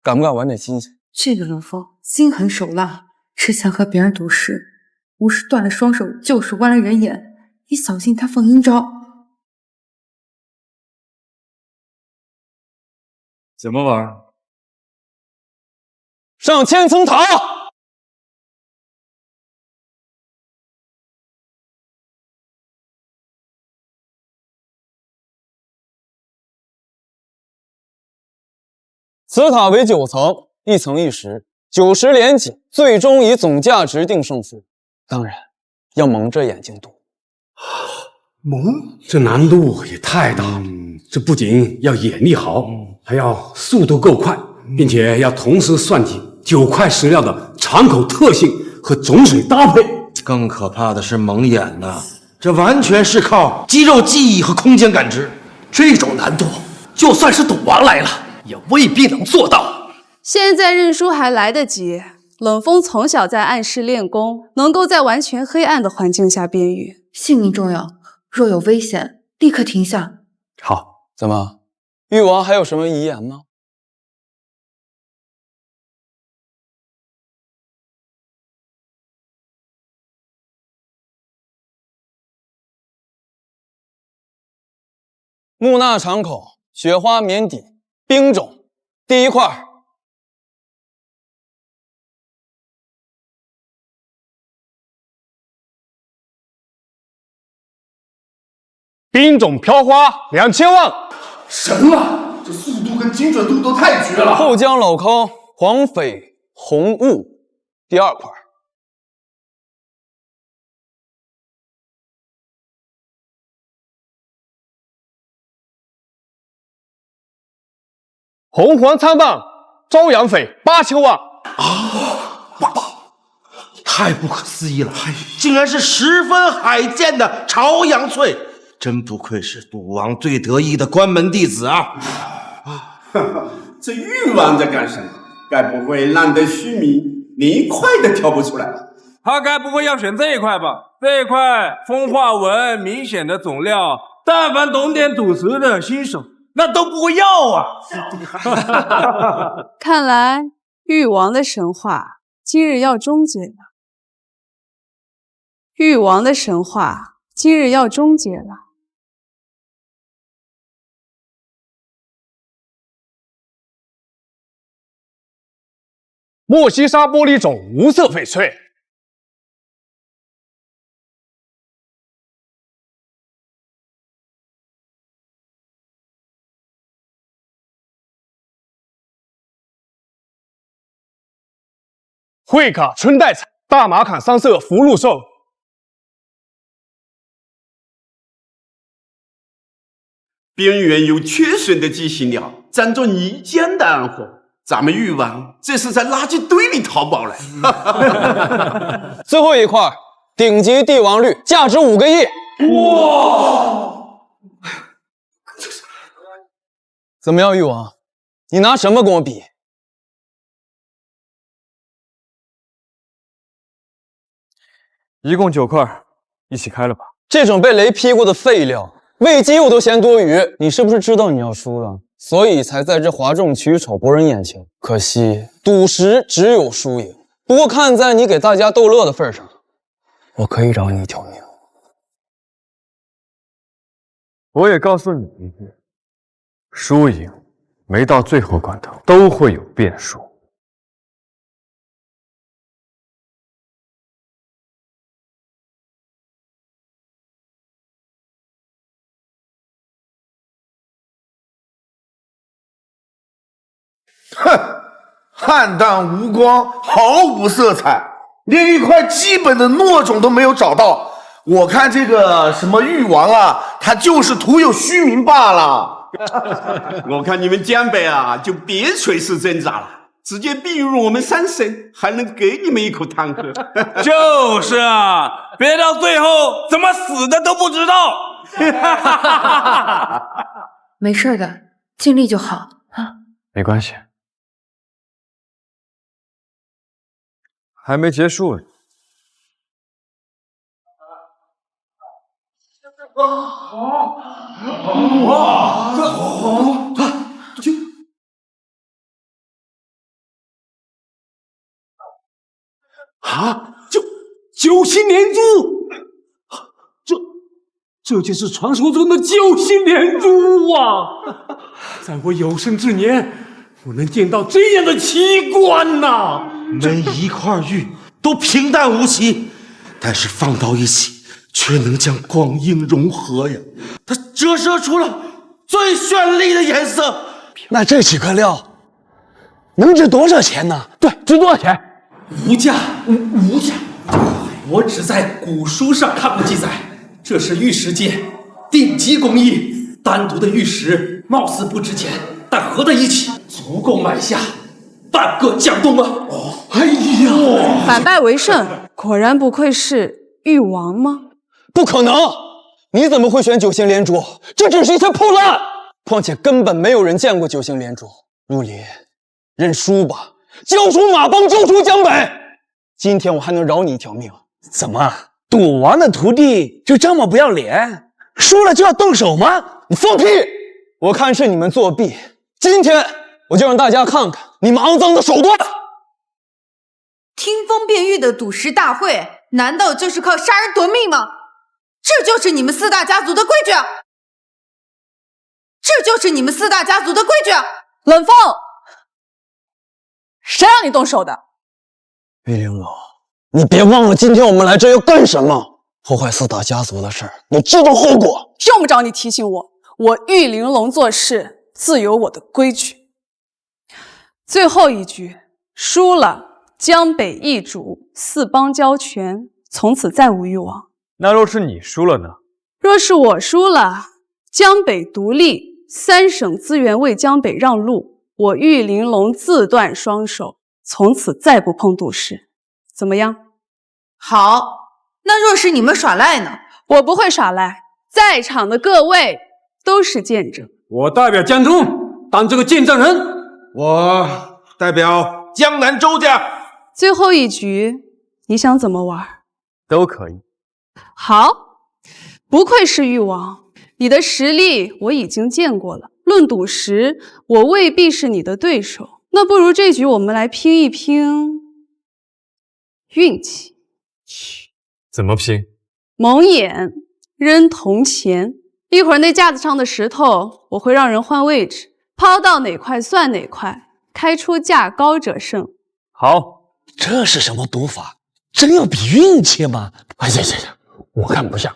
敢不敢玩点新鲜？这个冷风心狠手辣，之前和别人赌石，不是断了双手，就是剜了人眼。你小心他放阴招。怎么玩？上千层塔！此塔为9层，1层1石，90连几，最终以总价值定胜负。当然，要蒙着眼睛赌。蒙？这难度也太大了。这不仅要眼力好，还要速度够快，并且要同时算计9块石料的敞口特性和种水搭配。更可怕的是蒙眼呐，这完全是靠肌肉记忆和空间感知。这种难度，就算是赌王来了，也未必能做到。现在认输还来得及。冷风从小在暗室练功，能够在完全黑暗的环境下辨玉。性命重要，若有危险，立刻停下。好，怎么，誉王还有什么遗言吗？木纳敞口，雪花棉底，冰种，第1块。冰种飘花2000万，神了！这速度跟精准度都太绝了。后江老坑黄翡红雾，第2块。红黄参半朝阳翡8000万太不可思议了，竟然是10分海剑的朝阳翠，真不愧是赌王最得意的关门弟子啊！这誉王在干什么？该不会浪得虚名，连1块都挑不出来吧？他该不会要选这一块吧？这一块风化纹明显的总料，但凡懂点赌石的新手，那都不会要啊！看来誉王的神话今日要终结了。誉王的神话今日要终结了。莫西沙玻璃种无色翡翠，会卡春带彩，大马坎3色福禄寿。边缘有缺损的机型料，沾着泥浆的暗火。咱们誉王这是在垃圾堆里淘宝来。最后1块，顶级帝王绿，价值5个亿。哇！怎么样，誉王？你拿什么跟我比？一共9块，一起开了吧。这种被雷劈过的废料，喂鸡我都嫌多余。你是不是知道你要输了？所以才在这哗众取宠博人眼球。可惜赌石只有输赢，不过看在你给大家逗乐的份上，我可以饶你一条命。我也告诉你一句，输赢没到最后关头都会有变数。哼，暗淡无光，毫无色彩，连一块基本的糯种都没有找到。我看这个什么誉王啊，他就是徒有虚名罢了。我看你们江北啊，就别垂死挣扎了。直接逼入我们三省，还能给你们一口汤喝。就是啊，别到最后怎么死的都不知道。没事的，尽力就好啊。没关系，还没结束呢。九星连珠，这就是传说中的九星连珠啊！在我有生之年，我能见到这样的奇观呐！每一块玉都平淡无奇，但是放到一起，却能将光影融合呀！它折射出了最绚丽的颜色。那这几块料能值多少钱呢？对，值多少钱？无价，无价。我只在古书上看过记载，这是玉石界顶级工艺，单独的玉石貌似不值钱，但合在一起足够买下半个江东啊！哎呀，反败为胜，果然不愧是誉王吗？不可能！你怎么会选九星连珠？这只是一些破烂，况且根本没有人见过九星连珠。陆离，认输吧，交出马帮，救出江北。今天我还能饶你一条命。怎么，赌王的徒弟就这么不要脸？输了就要动手吗？你放屁！我看是你们作弊。今天我就让大家看看你们肮脏的手段。听风辨玉的赌石大会，难道就是靠杀人夺命吗？这就是你们四大家族的规矩！这就是你们四大家族的规矩！冷风，谁让你动手的？玉玲珑，你别忘了今天我们来这要干什么？破坏四大家族的事，你知道后果。用不着你提醒我，我玉玲珑做事自有我的规矩。最后一局输了，江北易主，四邦交权，从此再无誉王。那若是你输了呢？若是我输了，江北独立，三省资源为江北让路，我玉玲珑自断双手，从此再不碰赌石，怎么样？好，那若是你们耍赖呢？我不会耍赖，在场的各位都是见证。我代表江中当这个见证人。我代表江南周家。最后一局，你想怎么玩？都可以。好，不愧是誉王，你的实力我已经见过了。论赌石，我未必是你的对手。那不如这局我们来拼一拼运气。怎么拼？蒙眼扔铜钱，一会儿那架子上的石头我会让人换位置，抛到哪块算哪块，开出价高者胜。好，这是什么赌法？真要比运气吗？哎呀呀呀，我看不像，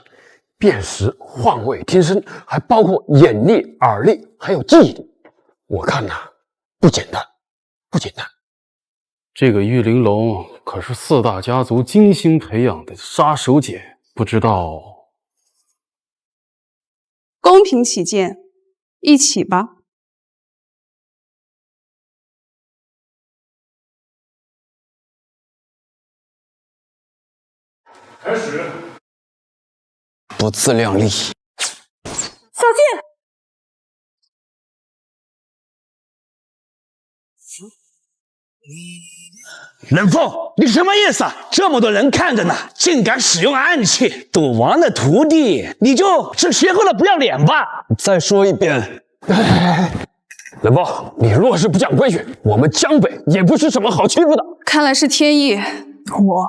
辨识、换位、听声，还包括眼力、耳力，还有记忆力。我看呐，不简单，不简单。这个玉玲珑可是四大家族精心培养的杀手锏，不知道。公平起见，一起吧。开始。不自量力！小心！冷风，你什么意思？这么多人看着呢，竟敢使用暗器！赌王的徒弟，你就是学会了不要脸吧？你再说一遍！冷风，你若是不讲规矩，我们江北也不是什么好欺负的。看来是天意，我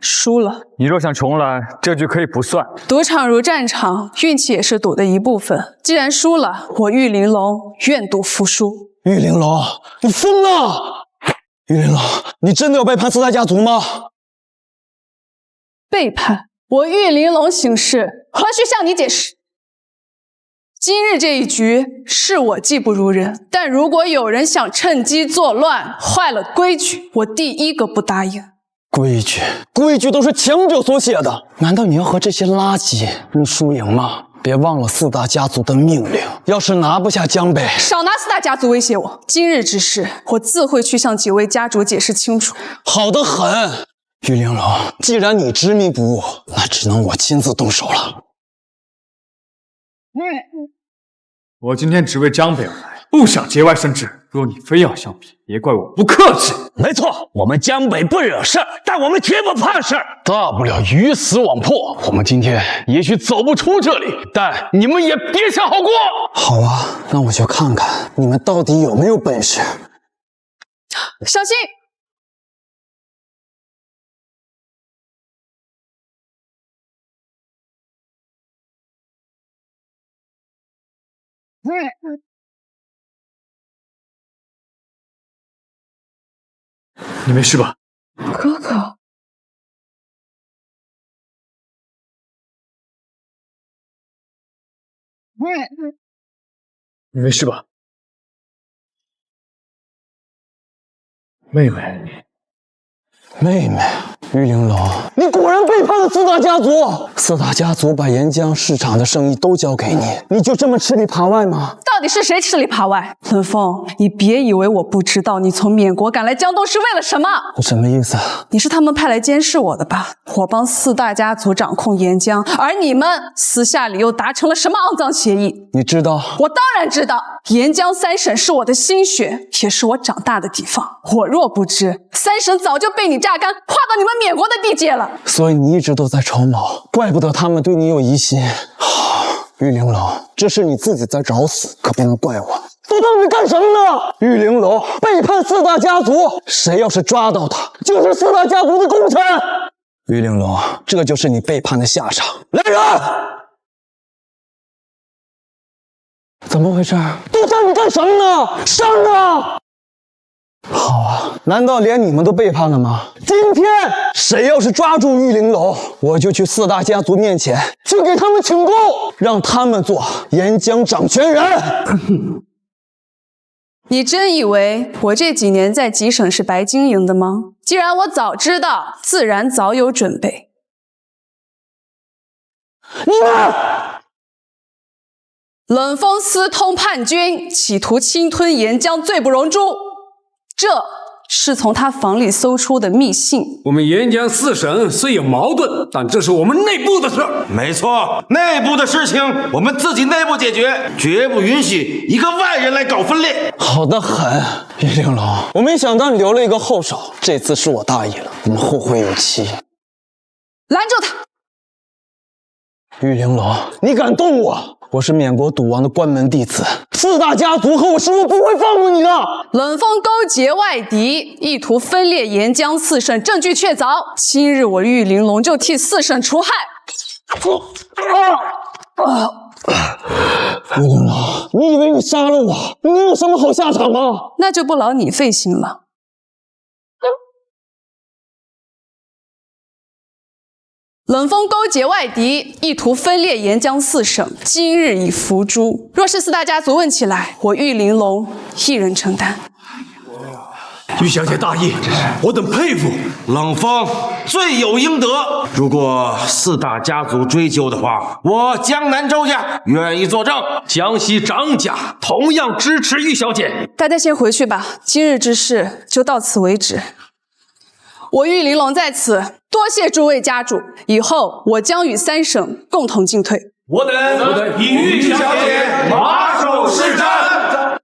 输了。你若想重来，这局可以不算。赌场如战场，运气也是赌的一部分。既然输了，我玉玲珑愿赌服输。玉玲珑，你疯了！玉玲珑，你真的要背叛四大家族吗？背叛？我玉玲珑行事，何须向你解释？今日这一局是我技不如人，但如果有人想趁机作乱，坏了规矩，我第一个不答应。规矩都是强者所写的，难道你要和这些垃圾论输赢吗？别忘了四大家族的命令。要是拿不下江北，少拿四大家族威胁我。今日之事，我自会去向几位家主解释清楚。好得很，玉玲珑，既然你执迷不悟，那只能我亲自动手了。我今天只为江北而来，不想节外生枝。若你非要相比，别怪我不客气。没错，我们江北不惹事儿，但我们绝不怕事儿。大不了鱼死网破。我们今天也许走不出这里，但你们也别想好过。好啊，那我就看看你们到底有没有本事。小心！你没事吧？哥哥，你没事吧？妹妹，妹妹，玉玲珑，你果然背叛了四大家族。四大家族把沿江市场的生意都交给你，你就这么吃里扒外吗？到底是谁吃里扒外？冷风，你别以为我不知道你从缅国赶来江东是为了什么。你什么意思？你是他们派来监视我的吧？我帮四大家族掌控沿江，而你们私下里又达成了什么肮脏协议？你知道？我当然知道。沿江三省是我的心血，也是我长大的地方。我若不知，三省早就被你榨干，划到你们缅国的地界了。所以你一直都在筹谋，怪不得他们对你有疑心。玉玲珑，这是你自己在找死，可不能怪我。都当你干什么呢？玉玲珑背叛四大家族，谁要是抓到他，就是四大家族的功臣。玉玲珑，这就是你背叛的下场。来人！怎么回事？都当你干什么呢？上啊！好啊，难道连你们都背叛了吗？今天谁要是抓住玉玲珑，我就去四大家族面前去给他们请功，让他们做沿江掌权人。你真以为我这几年在吉省是白经营的吗？既然我早知道，自然早有准备。你们！冷风私通叛军，企图侵吞沿江，罪不容诛。这是从他房里搜出的密信。我们沿江四省虽有矛盾，但这是我们内部的事。没错，内部的事情我们自己内部解决，绝不允许一个外人来搞分裂。好得很，玉玲珑，我没想到你留了一个后手，这次是我大意了，我们后会有期。拦住他！玉玲珑，你敢动我？我是缅国赌王的关门弟子，四大家族和我师父不会放过你的。冷风勾结外敌，意图分裂沿江四省，证据确凿。今日我玉玲珑就替四省除害。玉玲珑，你以为你杀了我，你能有什么好下场吗？那就不劳你费心了。冷风勾结外敌，意图分裂沿江四省，今日已伏诛。若是四大家族问起来，我玉玲珑一人承担。玉小姐大义，我等佩服。冷风罪有应得。如果四大家族追究的话，我江南周家愿意作证。江西张家同样支持玉小姐。大家先回去吧，今日之事就到此为止。我玉玲珑在此，多谢诸位家主，以后我将与三省共同进退。我等与玉小姐马首是瞻。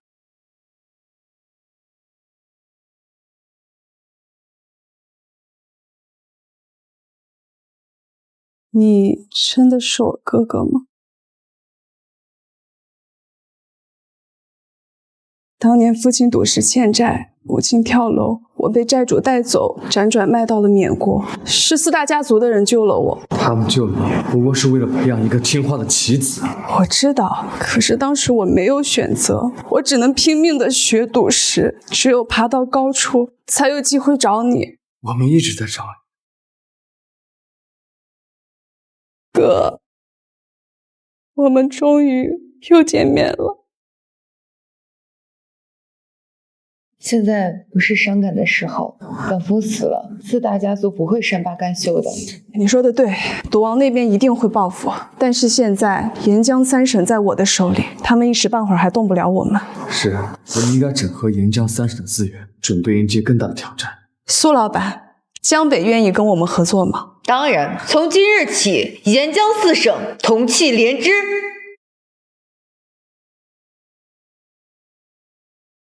你真的是我哥哥吗？当年父亲赌石欠债，母亲跳楼，我被债主带走，辗转卖到了缅国，是四大家族的人救了我。他们救你，不过是为了培养一个听话的棋子。我知道，可是当时我没有选择，我只能拼命的学赌石，只有爬到高处，才有机会找你。我们一直在找你。哥，我们终于又见面了。现在不是伤感的时候，等风死了，四大家族不会善罢甘休的。你说的对，赌王那边一定会报复，但是现在沿江三省在我的手里，他们一时半会儿还动不了我们。是，我们应该整合沿江三省的资源，准备迎接更大的挑战。苏老板，江北愿意跟我们合作吗？当然，从今日起，沿江四省同气连枝。